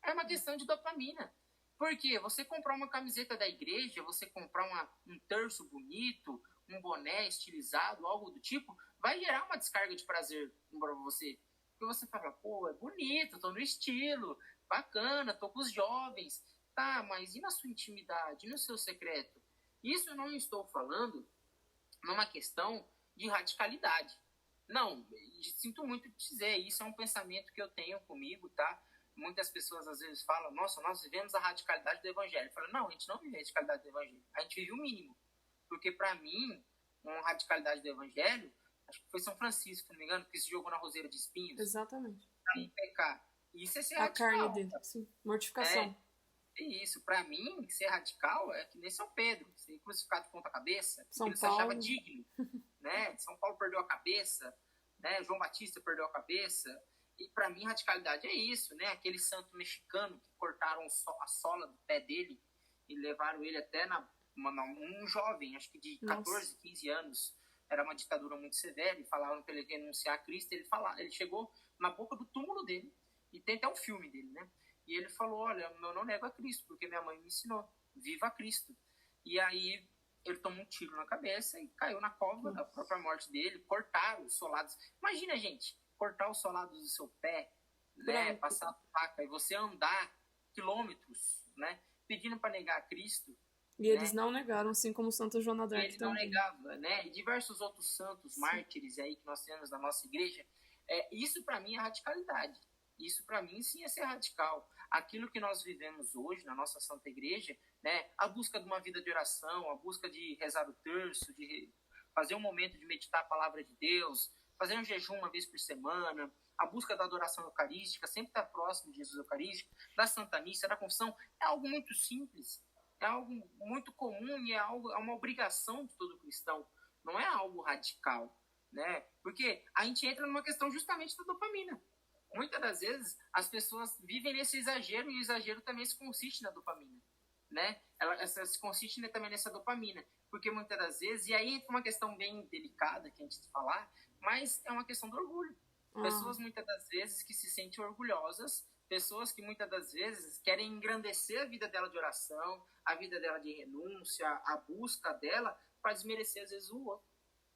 É uma questão de dopamina. Por quê? Você comprar uma camiseta da igreja, você comprar um terço bonito, um boné estilizado, algo do tipo, vai gerar uma descarga de prazer para você. Porque você fala, pô, é bonito, tô no estilo, bacana, tô com os jovens. Tá, mas e na sua intimidade, e no seu secreto? Isso eu não estou falando numa questão de radicalidade. Não, sinto muito dizer, isso é um pensamento que eu tenho comigo, tá? Muitas pessoas às vezes falam, nossa, nós vivemos a radicalidade do evangelho. Eu falo, não, a gente não vive a radicalidade do evangelho, a gente vive o mínimo. Porque para mim, uma radicalidade do evangelho, acho que foi São Francisco, se não me engano, que se jogou na roseira de espinhos. Exatamente. Para não pecar. Isso é ser a radical. A carne dele, sim. Mortificação. É isso. Para mim, ser radical é que nem São Pedro, ser crucificado de ponta cabeça, São ele se Paulo. achava digno. Né? São Paulo perdeu a cabeça, né? João Batista perdeu a cabeça. E para mim, radicalidade é isso, né? Aquele santo mexicano que cortaram a sola do pé dele e levaram ele até um jovem, acho que de 14, 15 anos. Era uma ditadura muito severa e falaram para ele renunciar a Cristo. Ele chegou na boca do túmulo dele e tem até um filme dele, né? E ele falou, olha, eu não nego a Cristo porque minha mãe me ensinou, viva Cristo. E aí ele tomou um tiro na cabeça e caiu na cova da própria morte dele. Cortaram os solados. Imagina, gente, cortar os solados do seu pé, né? Passar a faca e você andar quilômetros, né? Pedindo para negar a Cristo. E eles não negaram, assim como Santa Joana d'Arc ele também. Ele não negava, né? E diversos outros santos, mártires aí que nós temos na nossa igreja. Isso para mim é radicalidade. Isso para mim sim é ser radical. Aquilo que nós vivemos hoje na nossa Santa Igreja, né? A busca de uma vida de oração, a busca de rezar o terço, de fazer um momento de meditar a palavra de Deus, fazer um jejum uma vez por semana, a busca da adoração eucarística, sempre estar próximo de Jesus Eucarístico, da Santa Missa, da confissão, é algo muito simples, é algo muito comum e é uma obrigação de todo cristão, não é algo radical, né? Porque a gente entra numa questão justamente da dopamina. Muitas das vezes as pessoas vivem nesse exagero e o exagero também se consiste na dopamina, né? Ela se consiste também nessa dopamina, porque muitas das vezes, e aí entra uma questão bem delicada que a gente falar, mas é uma questão do orgulho. Pessoas muitas das vezes que se sentem orgulhosas, pessoas que muitas das vezes querem engrandecer a vida dela de oração, a vida dela de renúncia, a busca dela para desmerecer às vezes o outro,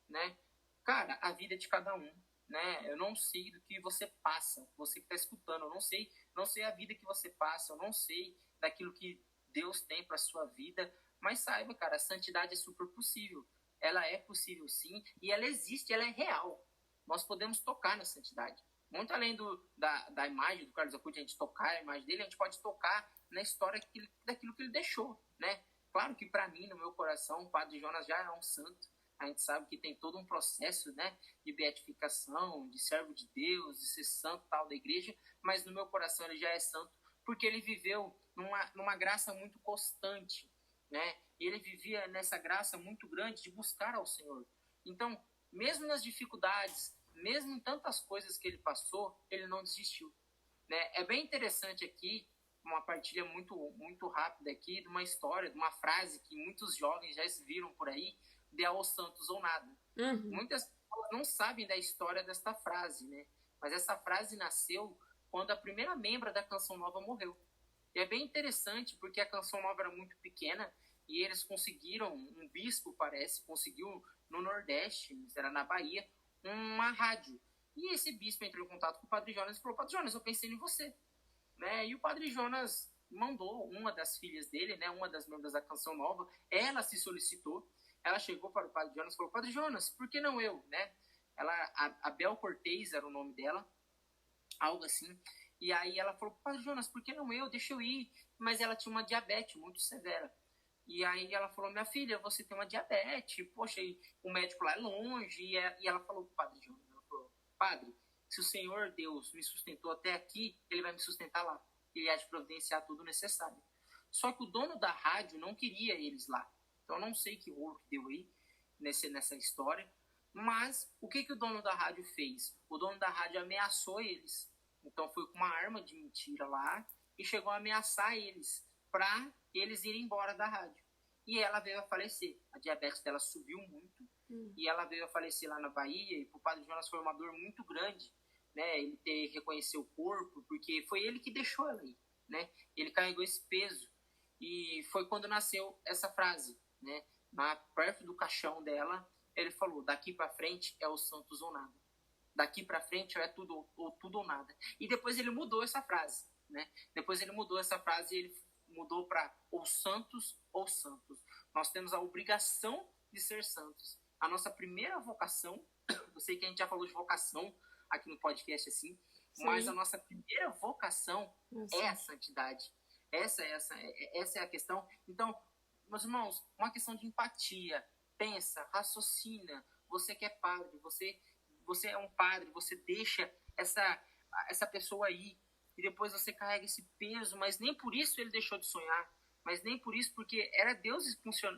né? Cara, a vida é de cada um, né? Eu não sei do que você passa, você que está escutando, eu não sei a vida que você passa, eu não sei daquilo que Deus tem para sua vida, mas saiba, cara, a santidade é super possível. Ela é possível sim, e ela existe, ela é real. Nós podemos tocar na santidade. Muito além da imagem do Carlos Acutis, a gente tocar a imagem dele, a gente pode tocar na história daquilo que ele deixou, né? Claro que para mim, no meu coração, o Padre Jonas já é um santo. A gente sabe que tem todo um processo, né, de beatificação, de servo de Deus, de ser santo tal da igreja, mas no meu coração ele já é santo porque ele viveu numa graça muito constante, né? Ele vivia nessa graça muito grande de buscar ao Senhor. Então, mesmo nas dificuldades, mesmo em tantas coisas que ele passou, ele não desistiu, né? É bem interessante aqui, uma partilha muito, muito rápida aqui, de uma história, de uma frase que muitos jovens já viram por aí, de aos santos ou nada. Muitas pessoas não sabem da história desta frase, né? Mas essa frase nasceu quando a primeira membra da Canção Nova morreu. E é bem interessante porque a Canção Nova era muito pequena e eles conseguiram, um bispo parece, conseguiu no Nordeste, era na Bahia, uma rádio. E esse bispo entrou em contato com o Padre Jonas e falou: Padre Jonas, eu pensei em você, né? E o Padre Jonas mandou uma das filhas dele, né, uma das membros da Canção Nova, ela se solicitou, ela chegou para o Padre Jonas e falou: Padre Jonas, por que não eu, né? A Bel Cortez era o nome dela, algo assim. E aí ela falou: Padre Jonas, por que não eu? Deixa eu ir. Mas ela tinha uma diabetes muito severa. E aí ela falou: minha filha, você tem uma diabetes, poxa, o médico lá é longe. E ela falou pro Padre Jonas, ela falou: Padre, se o Senhor Deus me sustentou até aqui, ele vai me sustentar lá. Ele há de providenciar tudo necessário. Só que o dono da rádio não queria eles lá. Então eu não sei que rolo que deu aí nessa história. Mas o que o dono da rádio fez? O dono da rádio ameaçou eles. Então foi com uma arma de mentira lá e chegou a ameaçar eles para eles irem embora da rádio. E ela veio a falecer. A diabetes dela subiu muito e ela veio a falecer lá na Bahia. E para o Padre Jonas foi uma dor muito grande, né? Ele ter reconhecido o corpo, porque foi ele que deixou ela aí, né? Ele carregou esse peso. E foi quando nasceu essa frase, né? Perto do caixão dela, ele falou: daqui para frente é os santos ou nada. Daqui para frente é tudo ou nada. E depois ele mudou essa frase, né? Depois ele mudou essa frase e ele mudou para ou santos ou santos. Nós temos a obrigação de ser santos. A nossa primeira vocação, eu sei que a gente já falou de vocação aqui no podcast assim, sim, mas a nossa primeira vocação é a santidade. Essa é a questão. Então, meus irmãos, uma questão de empatia. Pensa, raciocina. Você que é padre, você é um padre, você deixa essa pessoa aí e depois você carrega esse peso, mas nem por isso ele deixou de sonhar, mas nem por isso, porque era Deus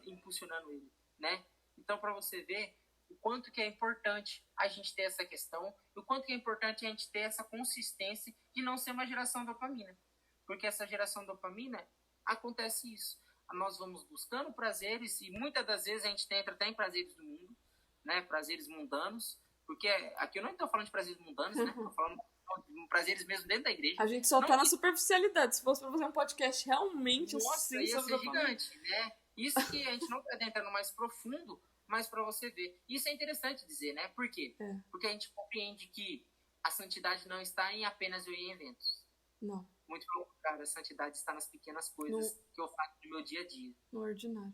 impulsionando ele, né? Então, para você ver o quanto que é importante a gente ter essa questão, o quanto que é importante a gente ter essa consistência de não ser uma geração dopamina, porque essa geração dopamina, acontece isso. Nós vamos buscando prazeres e muitas das vezes a gente entra até em prazeres do mundo, né? Prazeres mundanos, porque aqui eu não estou falando de prazeres mundanos, né? Estou falando de prazeres mesmo dentro da igreja. A gente só está na superficialidade. Se fosse para fazer um podcast realmente assim, ia ser gigante, né? Isso que a gente não está entrando mais profundo, mas para você ver. Isso é interessante dizer, né? Por quê? Porque a gente compreende que a santidade não está em apenas eu ir em eventos. Não. Muito pelo contrário, a santidade está nas pequenas coisas que eu faço no meu dia a dia. No ordinário.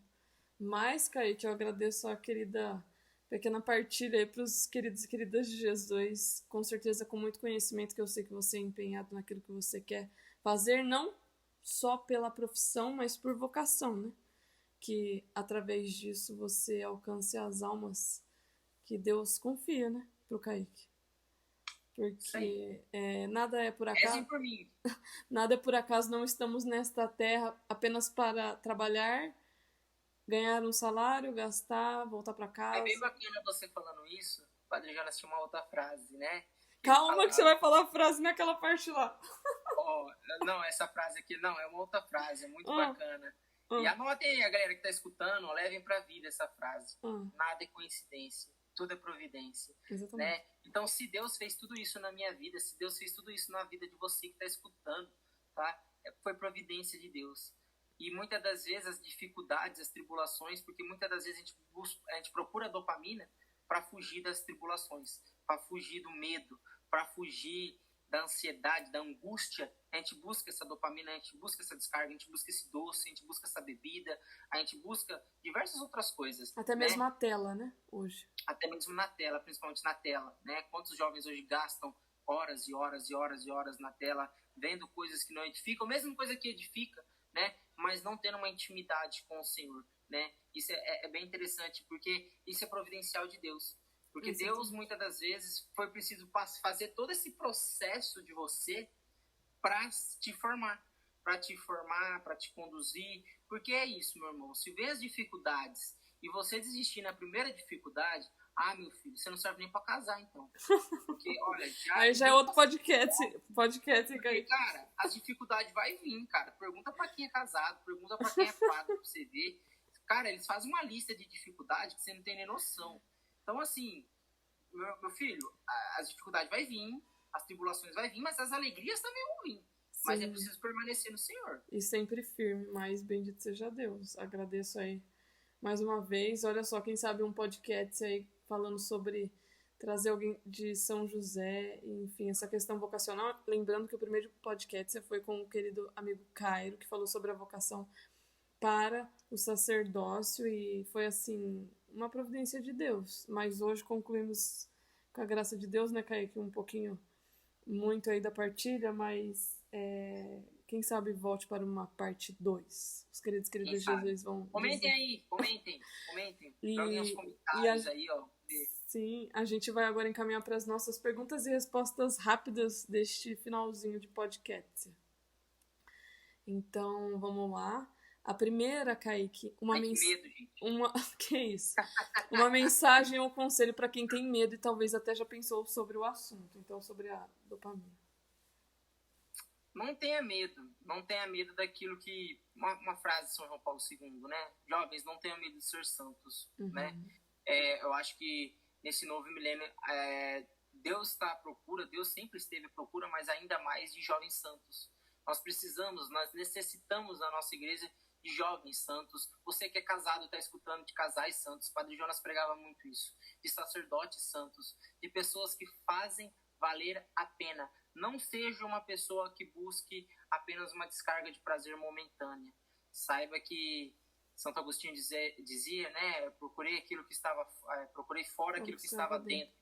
Mas, Kaique, eu agradeço a querida pequena partilha aí para os queridos e queridas de Jesus. Com certeza com muito conhecimento, que eu sei que você é empenhado naquilo que você quer fazer, não só pela profissão, mas por vocação, né? Que através disso você alcance as almas que Deus confia, né? Pro Kaique. Porque nada é por acaso. Por mim. Nada é por acaso, não estamos nesta terra apenas para trabalhar, ganhar um salário, gastar, voltar para casa. É bem bacana você falando isso. O Padre Jonas tinha uma outra frase, né? Calma que você vai falar a frase naquela parte lá. Não, essa frase aqui não, é uma outra frase, é muito bacana. E anotem aí, a galera que tá escutando, levem pra vida essa frase. Nada é coincidência, tudo é providência. Exatamente. Né? Então, se Deus fez tudo isso na minha vida, se Deus fez tudo isso na vida de você que está escutando, tá? Foi providência de Deus. E muitas das vezes as dificuldades, as tribulações, porque muitas das vezes a gente procura dopamina para fugir das tribulações, para fugir do medo, para fugir da ansiedade, da angústia. A gente busca essa dopamina, a gente busca essa descarga, a gente busca esse doce, a gente busca essa bebida, a gente busca diversas outras coisas. Até mesmo a tela, né? Hoje. Até mesmo na tela, principalmente na tela, né? Quantos jovens hoje gastam horas e horas e horas e horas na tela, vendo coisas que não edificam, mesmo coisa que edifica, né? mas não tendo uma intimidade com o Senhor, né? Isso é bem interessante, porque isso é providencial de Deus. Porque Deus, muitas das vezes, foi preciso fazer todo esse processo de você para te formar, para te conduzir. Porque é isso, meu irmão. Se vê as dificuldades e você desistir na primeira dificuldade, meu filho, você não serve nem para casar, então. Porque, olha, aí já é outro podcast, porque, cara, as dificuldades vai vir, cara. Pergunta para quem é casado, pergunta para quem é padre, pra você ver. Cara, eles fazem uma lista de dificuldades que você não tem nem noção. Então, assim, meu filho, as dificuldades vai vir, as tribulações vai vir, mas as alegrias também vão vir. Sim. Mas é preciso permanecer no Senhor. E sempre firme, mas bendito seja Deus. Agradeço aí mais uma vez. Olha só, quem sabe um podcast aí falando sobre trazer alguém de São José, enfim, essa questão vocacional. Lembrando que o primeiro podcast foi com o querido amigo Cairo, que falou sobre a vocação para o sacerdócio, e foi assim, uma providência de Deus. Mas hoje concluímos com a graça de Deus, né, Kaique? Um pouquinho, muito aí da partilha, mas quem sabe volte para uma parte 2. Os queridos de Jesus vão... Comentem aí, comentem. Joguem os comentários aí, ó. Sim, a gente vai agora encaminhar para as nossas perguntas e respostas rápidas deste finalzinho de podcast. Então, vamos lá. A primeira, Kaique, que isso? Uma mensagem ou conselho para quem tem medo e talvez até já pensou sobre o assunto, então sobre a dopamina. Não tenha medo daquilo que... Uma frase de São João Paulo II, né? Jovens, não tenham medo de ser santos, né? Eu acho que nesse novo milênio, Deus está à procura, Deus sempre esteve à procura, mas ainda mais de jovens santos. Nós necessitamos na nossa igreja de jovens santos. Você que é casado está escutando de casais santos. Padre Jonas pregava muito isso. De sacerdotes santos, de pessoas que fazem valer a pena. Não seja uma pessoa que busque apenas uma descarga de prazer momentânea. Saiba que Santo Agostinho dizia, né? Procurei fora aquilo que estava dentro.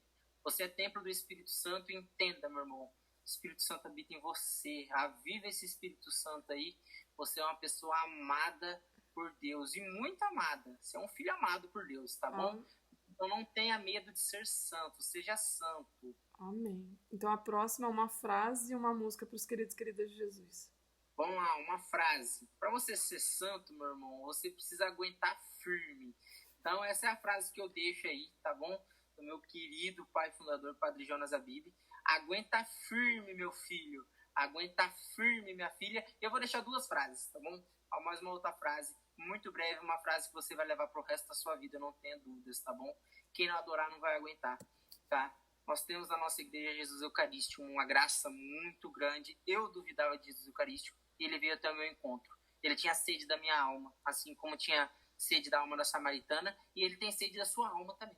Você é templo do Espírito Santo, entenda, meu irmão. O Espírito Santo habita em você. Aviva esse Espírito Santo aí. Você é uma pessoa amada por Deus e muito amada. Você é um filho amado por Deus, tá bom? Então não tenha medo de ser santo, seja santo. Amém. Então a próxima é uma frase e uma música para os queridas de Jesus. Vamos lá, uma frase. Para você ser santo, meu irmão, você precisa aguentar firme. Então essa é a frase que eu deixo aí, tá bom? Do meu querido pai fundador, Padre Jonas Abib. Aguenta firme, meu filho. Aguenta firme, minha filha. Eu vou deixar 2 frases, tá bom? Mais uma outra frase, muito breve, uma frase que você vai levar pro resto da sua vida, não tenha dúvidas, tá bom? Quem não adorar não vai aguentar, tá? Nós temos na nossa igreja Jesus Eucarístico uma graça muito grande. Eu duvidava de Jesus Eucarístico e ele veio até o meu encontro. Ele tinha sede da minha alma, assim como tinha sede da alma da samaritana, e ele tem sede da sua alma também,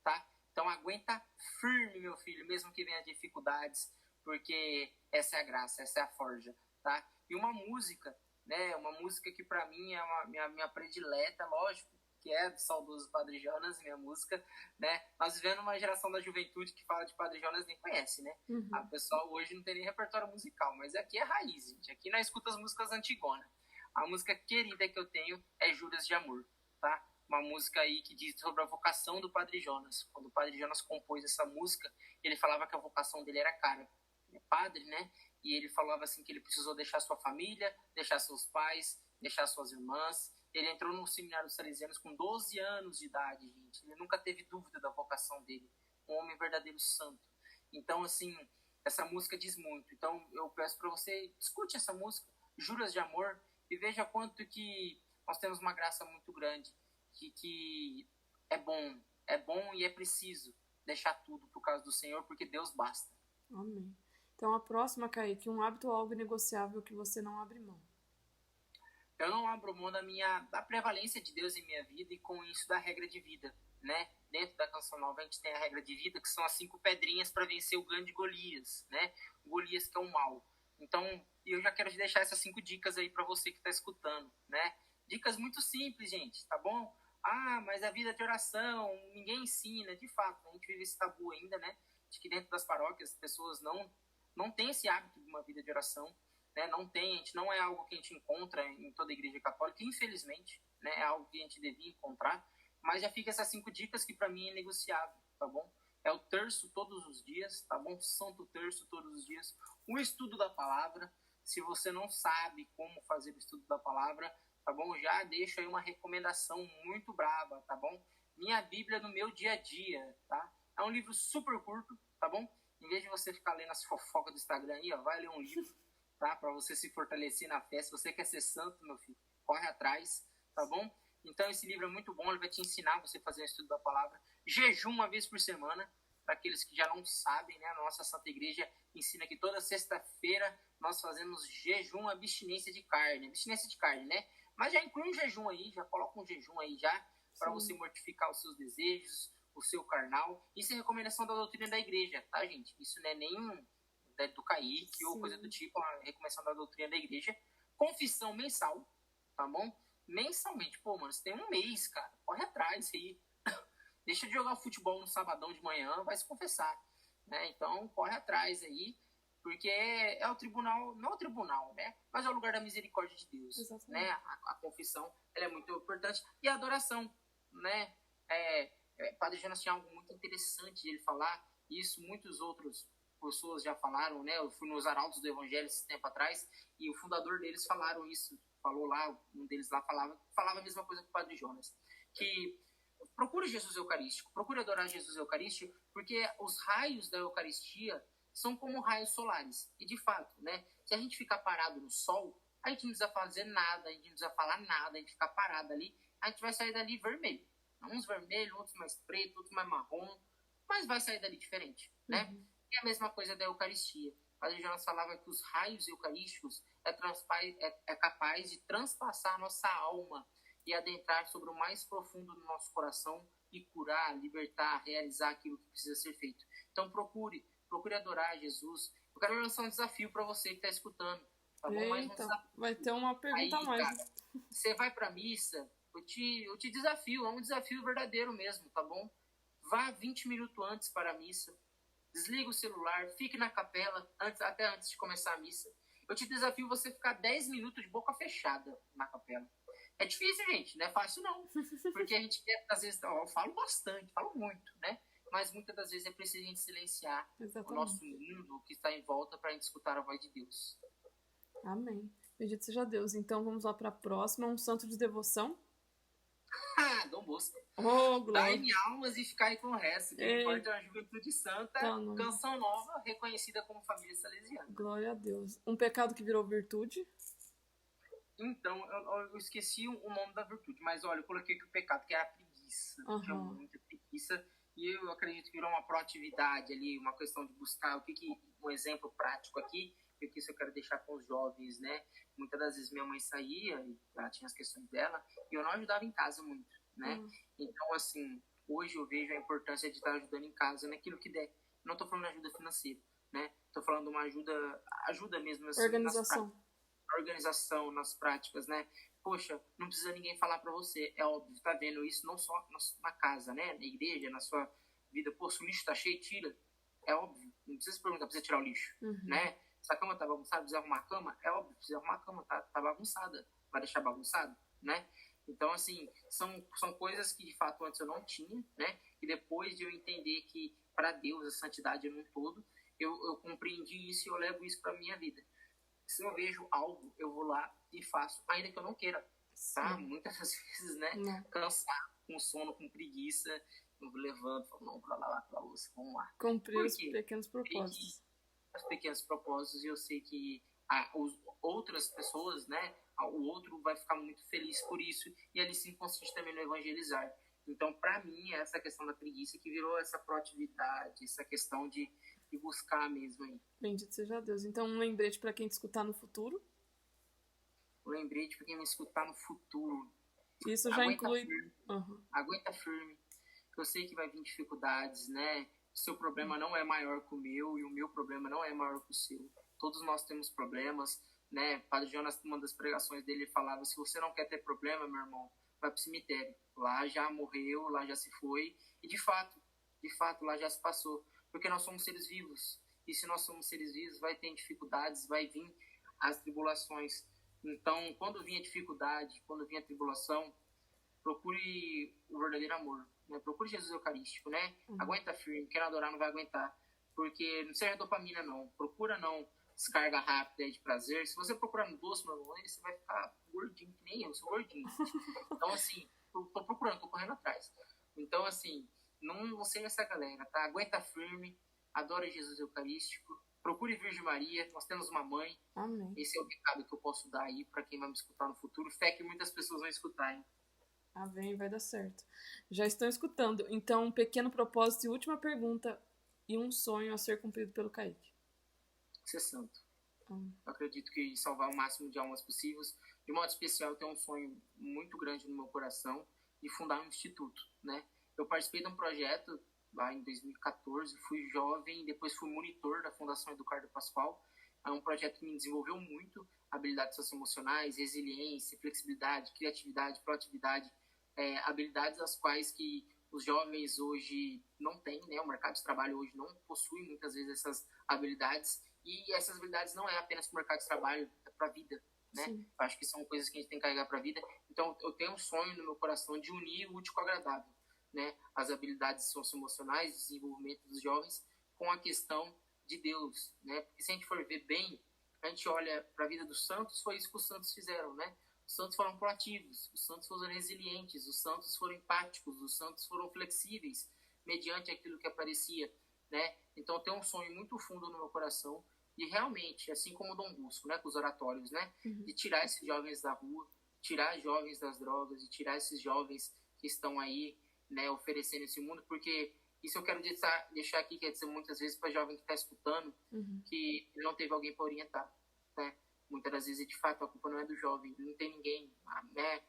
tá? Então aguenta firme, meu filho, mesmo que venha dificuldades, porque essa é a graça, essa é a forja, tá? E uma música, né? Uma música que para mim é minha predileta, lógico, que é do saudoso Padre Jonas, minha música, né? Nós vivemos uma geração da juventude que fala de Padre Jonas nem conhece, né? A pessoa hoje não tem nem repertório musical, mas aqui é raiz, gente. Aqui nós escuta as músicas antigonas. A música querida que eu tenho é Juras de Amor, tá? Uma música aí que diz sobre a vocação do Padre Jonas. Quando o Padre Jonas compôs essa música, ele falava que a vocação dele era cara. Ele é padre, né? E ele falava assim que ele precisou deixar sua família, deixar seus pais, deixar suas irmãs. Ele entrou no seminário dos Salesianos com 12 anos de idade, gente. Ele nunca teve dúvida da vocação dele. Um homem verdadeiro santo. Então, assim, essa música diz muito. Então, eu peço para você, escute essa música, Juras de Amor, e veja quanto que nós temos uma graça muito grande. Que é bom e é preciso deixar tudo por causa do Senhor, porque Deus basta. Amém. Então, a próxima, Kaique, um hábito ou algo negociável que você não abre mão. Eu não abro mão da prevalência de Deus em minha vida e com isso da regra de vida, né? Dentro da Canção Nova a gente tem a regra de vida, que são as 5 pedrinhas para vencer o grande Golias, né? Golias que é o mal. Então, eu já quero te deixar essas 5 dicas aí para você que está escutando, né? Dicas muito simples, gente, tá bom? Mas a vida de oração, ninguém ensina. De fato, a gente vive esse tabu ainda, né? De que dentro das paróquias as pessoas não têm esse hábito de uma vida de oração. né? Não tem, a gente não é algo que a gente encontra em toda a igreja católica, infelizmente, né? É algo que a gente devia encontrar, mas já fica essas 5 dicas que para mim é negociável, tá bom? É o terço todos os dias, tá bom? Santo terço todos os dias. O estudo da palavra, se você não sabe como fazer o estudo da palavra, tá bom? Já deixo aí uma recomendação muito braba, tá bom? Minha Bíblia no meu dia a dia, tá? É um livro super curto, tá bom? Em vez de você ficar lendo as fofocas do Instagram aí, ó, vai ler um livro, tá? Para você se fortalecer na fé. Se você quer ser santo, meu filho, corre atrás, tá bom? Então esse livro é muito bom, ele vai te ensinar você a fazer o estudo da palavra. Jejum uma vez por semana, para aqueles que já não sabem, né? A nossa Santa Igreja ensina que toda sexta-feira nós fazemos jejum, abstinência de carne, né? Mas já inclui um jejum aí, já coloca um jejum aí já, para você mortificar os seus desejos, o seu carnal. Isso é recomendação da doutrina da igreja, tá, gente? Isso não é nem do Kaique ou coisa do tipo, é uma recomendação da doutrina da igreja. Confissão mensal, tá bom? Mensalmente. Pô, mano, você tem um mês, cara. Corre atrás aí. Deixa de jogar futebol no sabadão de manhã, vai se confessar, né? Então, corre atrás aí, porque é o tribunal, não é o tribunal, né? Mas é o lugar da misericórdia de Deus, né? A confissão, ela é muito importante. E a adoração, né? Padre Jonas tinha algo muito interessante de ele falar, e isso muitos outros pessoas já falaram, né? Eu fui nos Arautos do Evangelho esse tempo atrás, e o fundador deles falaram isso, falou lá, um deles lá falava a mesma coisa que o Padre Jonas, que procure Jesus Eucarístico, procure adorar Jesus Eucarístico, porque os raios da Eucaristia são como raios solares. E de fato, né, se a gente ficar parado no sol, a gente não precisa fazer nada, a gente não precisa falar nada, a gente ficar parado ali, a gente vai sair dali vermelho. Uns vermelhos, outros mais preto, outros mais marrom, mas vai sair dali diferente, né? Uhum. E a mesma coisa da Eucaristia. O Padre Jonas falava que os raios eucarísticos é capaz de transpassar a nossa alma e adentrar sobre o mais profundo do nosso coração e curar, libertar, realizar aquilo que precisa ser feito. Então procure adorar Jesus. Eu quero lançar um desafio para você que está escutando. Tá bom? Eita, vai ter uma pergunta a mais. Cara, você vai para a missa, eu te desafio, é um desafio verdadeiro mesmo, tá bom? Vá 20 minutos antes para a missa, desliga o celular, fique na capela até antes de começar a missa. Eu te desafio você ficar 10 minutos de boca fechada na capela. É difícil, gente, não é fácil não, porque a gente quer, às vezes, eu falo bastante, falo muito, né? Mas muitas das vezes é preciso a gente silenciar o nosso mundo que está em volta para a gente escutar a voz de Deus. Amém. Bendito seja Deus. Então vamos lá para a próxima, um santo de devoção. Dom Bosco. Oh, glória. Dai-me almas e ficai com o resto. Que importa é a juventude santa, canção nova, reconhecida como família salesiana. Glória a Deus. Um pecado que virou virtude. Então, eu esqueci o nome da virtude, mas olha, eu coloquei aqui o pecado, que é a preguiça. Uhum. Tinha muita preguiça, e eu acredito que virou uma proatividade ali, uma questão de buscar um exemplo prático aqui, porque isso eu quero deixar com os jovens, né? Muitas das vezes minha mãe saía, e ela tinha as questões dela, e eu não ajudava em casa muito, né? Então, assim, hoje eu vejo a importância de estar ajudando em casa naquilo que der. Não estou falando de ajuda financeira, né? Estou falando de uma ajuda mesmo assim, organização nas práticas, né? Poxa, não precisa ninguém falar para você, é óbvio, tá vendo isso não só na casa, né? Na igreja, na sua vida. Pô, se o lixo tá cheio, tira. É óbvio, não precisa se perguntar, precisa tirar o lixo, né? Se a cama tá bagunçada, precisa arrumar a cama, é óbvio, precisa arrumar a cama, tá bagunçada, vai deixar bagunçado, né? Então, assim, são coisas que de fato antes eu não tinha, né? E depois de eu entender que para Deus a santidade é num todo, eu compreendi isso e eu levo isso para minha vida. Se eu vejo algo, eu vou lá e faço, ainda que eu não queira, tá? Muitas das vezes, né? Cansado, com sono, com preguiça, eu levanto, falo, não, pra lavar a louça, vamos lá. Cumprir os pequenos propósitos. Os pequenos propósitos, e eu sei que outras pessoas, né? O outro vai ficar muito feliz por isso, e ali sim consiste também no evangelizar. Então, para mim, essa questão da preguiça que virou essa proatividade, essa questão de buscar mesmo aí. Bendito seja Deus. Então, um lembrete para quem te escutar no futuro. Um lembrete para quem me escutar no futuro. Isso já inclui... Aguenta firme. Eu sei que vai vir dificuldades, né? O seu problema não é maior que o meu e o meu problema não é maior que o seu. Todos nós temos problemas, né? Padre Jonas, uma das pregações dele, falava, se você não quer ter problema, meu irmão, vai pro cemitério. Lá já morreu, lá já se foi. E de fato, lá já se passou. Porque nós somos seres vivos. E se nós somos seres vivos, vai ter dificuldades, vai vir as tribulações. Então, quando vinha dificuldade, quando vinha tribulação, procure o verdadeiro amor, né? Procure Jesus Eucarístico, né? Aguenta firme, quem não adorar não vai aguentar, porque não seja dopamina não, procura não descarga rápida de prazer. Se você procurar no doce, meu irmão, você vai ficar gordinho, que nem eu sou gordinho. Então, assim, tô procurando, tô correndo atrás. Então, assim, não seja essa galera, tá? Aguenta firme, adora Jesus Eucarístico, procure Virgem Maria, nós temos uma mãe. Amém. Esse é o recado que eu posso dar aí para quem vai me escutar no futuro. Fé que muitas pessoas vão escutar, hein? Amém, vai dar certo. Já estão escutando. Então, um pequeno propósito e última pergunta e um sonho a ser cumprido pelo Kaique. Ser santo. Eu acredito que salvar o máximo de almas possíveis. De modo especial, eu tenho um sonho muito grande no meu coração de fundar um instituto, né? Eu participei de um projeto lá em 2014, fui jovem, depois fui monitor da Fundação Eduardo Pascoal. É um projeto que me desenvolveu muito habilidades socioemocionais, resiliência, flexibilidade, criatividade, proatividade, habilidades as quais que os jovens hoje não têm, né? O mercado de trabalho hoje não possui muitas vezes essas habilidades, e essas habilidades não é apenas para o mercado de trabalho, é para a vida, né? Eu acho que são coisas que a gente tem que carregar para a vida. Então, eu tenho um sonho no meu coração de unir o útil com o agradável, né? As habilidades socioemocionais, desenvolvimento dos jovens com a questão de Deus, né? Porque se a gente for ver bem, a gente olha para a vida dos santos, foi isso que os santos fizeram, né? Os santos foram proativos, os santos foram resilientes, os santos foram empáticos, os santos foram flexíveis mediante aquilo que aparecia, né? Então, eu tenho um sonho muito fundo no meu coração de realmente, assim como Dom Bosco, né, com os oratórios, né, de tirar esses jovens da rua, tirar jovens das drogas, de tirar esses jovens que estão aí, né, oferecendo esse mundo, porque isso eu quero deixar aqui, quer dizer, muitas vezes para jovem que está escutando, que não teve alguém para orientar, né? Muitas das vezes, de fato, a culpa não é do jovem, não tem ninguém, né?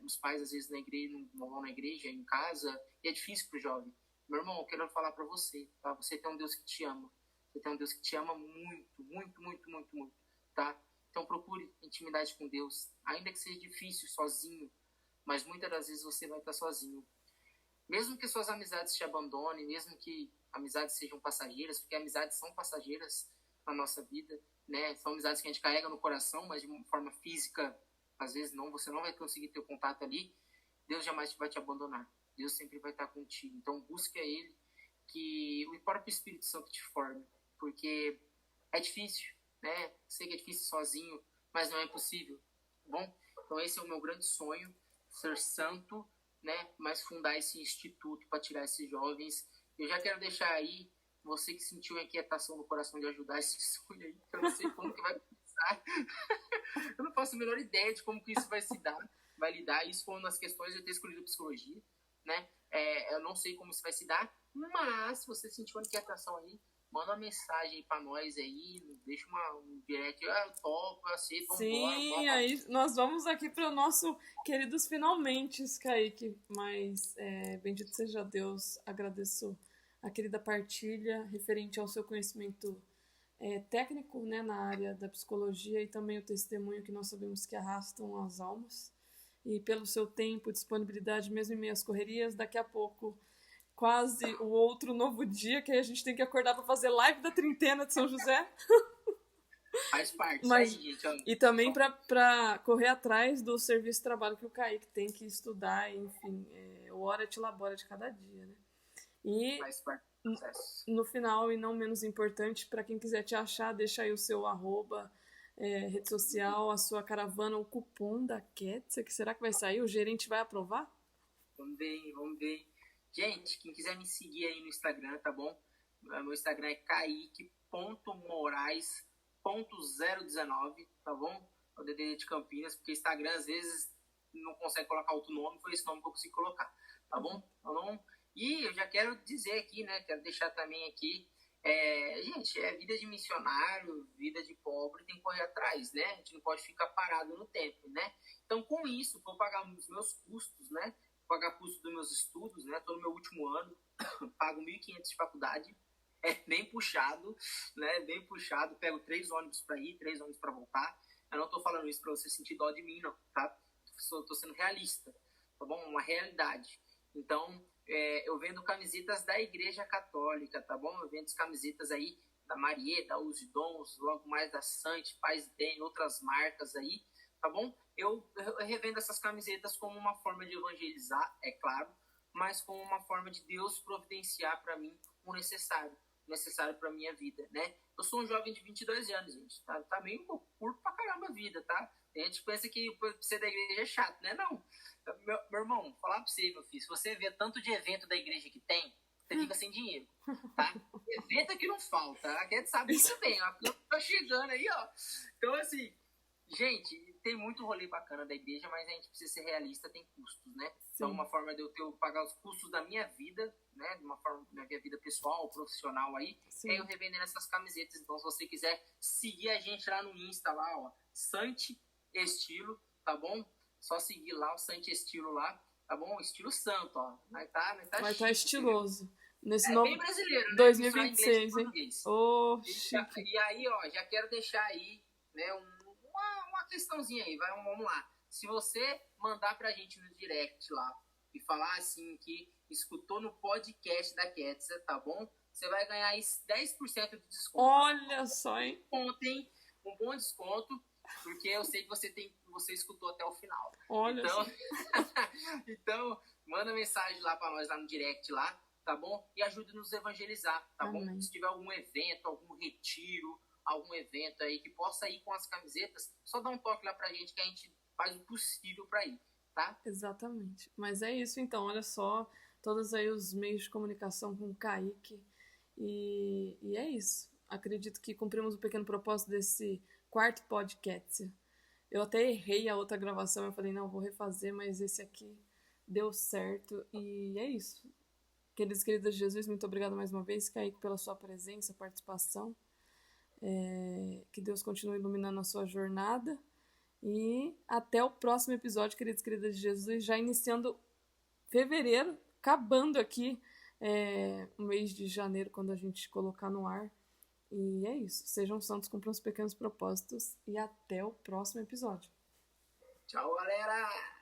Os pais, às vezes, na igreja, não vão na igreja, em casa, e é difícil para o jovem. Meu irmão, eu quero falar para você, tá? Você tem um Deus que te ama. Você tem um Deus que te ama muito, muito, muito, muito, muito, tá? Então procure intimidade com Deus, ainda que seja difícil, sozinho, mas muitas das vezes você vai estar sozinho. Mesmo que suas amizades te abandonem, mesmo que amizades sejam passageiras, porque amizades são passageiras na nossa vida, né? São amizades que a gente carrega no coração, mas de uma forma física, às vezes não, você não vai conseguir ter contato ali. Deus jamais vai te abandonar. Deus sempre vai estar contigo. Então busque a Ele, que o próprio Espírito Santo te forme, porque é difícil, né? Sei que é difícil sozinho, mas não é impossível, tá bom? Então esse é o meu grande sonho, ser santo, né? Mas fundar esse instituto para tirar esses jovens. Eu já quero deixar aí, você que sentiu a inquietação no coração de ajudar esse sonho aí, que eu não sei como que vai começar. Eu não faço a menor ideia de como que isso vai se dar, vai lidar. Isso foi uma das questões de eu ter escolhido psicologia, né? Eu não sei como isso vai se dar, mas se você sentiu uma inquietação aí, manda uma mensagem aí pra nós aí, deixa um direct, eu topo, eu aceito, vamos embora. Sim, aí nós vamos aqui para o nosso queridos finalmente, Kaique, mas bendito seja Deus, agradeço a querida partilha referente ao seu conhecimento técnico, né, na área da psicologia, e também o testemunho que nós sabemos que arrastam as almas, e pelo seu tempo, disponibilidade, mesmo em meio às correrias. Daqui a pouco, quase o outro novo dia, que aí a gente tem que acordar para fazer live da Trintena de São José. Faz parte, mas, isso aí, gente. E também para correr atrás do serviço de trabalho que o Kaique tem que estudar, enfim, o hora te labora de cada dia, né? E faz parte do processo. No final, e não menos importante, para quem quiser te achar, deixa aí o seu @ rede social, a sua caravana, o cupom da Ketsia, que será que vai sair? O gerente vai aprovar? Vamos ver. Gente, quem quiser me seguir aí no Instagram, tá bom? Meu Instagram é kaique.morais.019, tá bom? O DDD de Campinas, porque Instagram às vezes não consegue colocar outro nome, foi esse nome que eu consegui colocar, tá bom? E eu já quero dizer aqui, né? Quero deixar também aqui, gente, vida de missionário, vida de pobre, tem que correr atrás, né? A gente não pode ficar parado no tempo, né? Então, com isso, vou pagar os meus custos, né? Vou pagar custo dos meus estudos, né? Estou no meu último ano, pago 1.500 de faculdade, bem puxado, né? Bem puxado, pego 3 ônibus para ir, 3 ônibus para voltar. Eu não estou falando isso para você sentir dó de mim, não, tá? Estou sendo realista, tá bom? Uma realidade. Então, eu vendo camisetas da Igreja Católica, tá bom? Eu vendo camisetas aí da Marieta, Uzi Dons, logo mais da Sante, Paz Den, outras marcas aí, tá bom? Eu revendo essas camisetas como uma forma de evangelizar, é claro, mas como uma forma de Deus providenciar para mim o necessário para minha vida, né? Eu sou um jovem de 22 anos, gente, tá meio curto pra caramba a vida, tá? A gente pensa que ser da igreja é chato, né? Não. Meu irmão, vou falar pra você, meu filho, se você vê tanto de evento da igreja que tem, você fica sem dinheiro, tá? Evento é que não falta, tá? A gente sabe muito bem, ó, tá chegando aí, ó. Então, assim, gente, tem muito rolê bacana da igreja, mas a gente precisa ser realista, tem custos, né? Sim. Então, uma forma de eu pagar os custos da minha vida, né? De uma forma da minha vida pessoal, profissional aí, Sim. É eu revendendo essas camisetas. Então, se você quiser seguir a gente lá no Insta, lá, ó, Sante Estilo, tá bom? Só seguir lá o Sante Estilo lá, tá bom? Estilo santo, ó. Vai estar estiloso. Nesse é novo bem brasileiro, né? 2026, hein? Oh, e aí, ó, já quero deixar aí, né, uma questãozinha aí, vamos lá. Se você mandar pra gente no direct lá e falar assim que escutou no podcast da Ketsa, tá bom? Você vai ganhar aí 10% de desconto. Olha só, hein? Um bom desconto, porque eu sei que você escutou até o final. Olha então, só. Então, manda mensagem lá pra nós lá no direct lá, tá bom? E ajude-nos a evangelizar, tá Amém. bom? Se tiver algum evento, algum retiro, algum evento aí que possa ir com as camisetas, só dá um toque lá pra gente que a gente faz o possível pra ir, tá? Exatamente. Mas é isso então, olha só, todos aí os meios de comunicação com o Kaique e é isso. Acredito que cumprimos o pequeno propósito desse quarto podcast. Eu até errei a outra gravação, eu falei, não, vou refazer, mas esse aqui deu certo e é isso. Queridos e queridas de Jesus, muito obrigada mais uma vez, Kaique, pela sua presença, participação. Que Deus continue iluminando a sua jornada. E até o próximo episódio, queridos e queridas de Jesus, já iniciando fevereiro, acabando aqui o mês de janeiro, quando a gente colocar no ar. E é isso. Sejam santos, cumpram os pequenos propósitos e até o próximo episódio. Tchau, galera!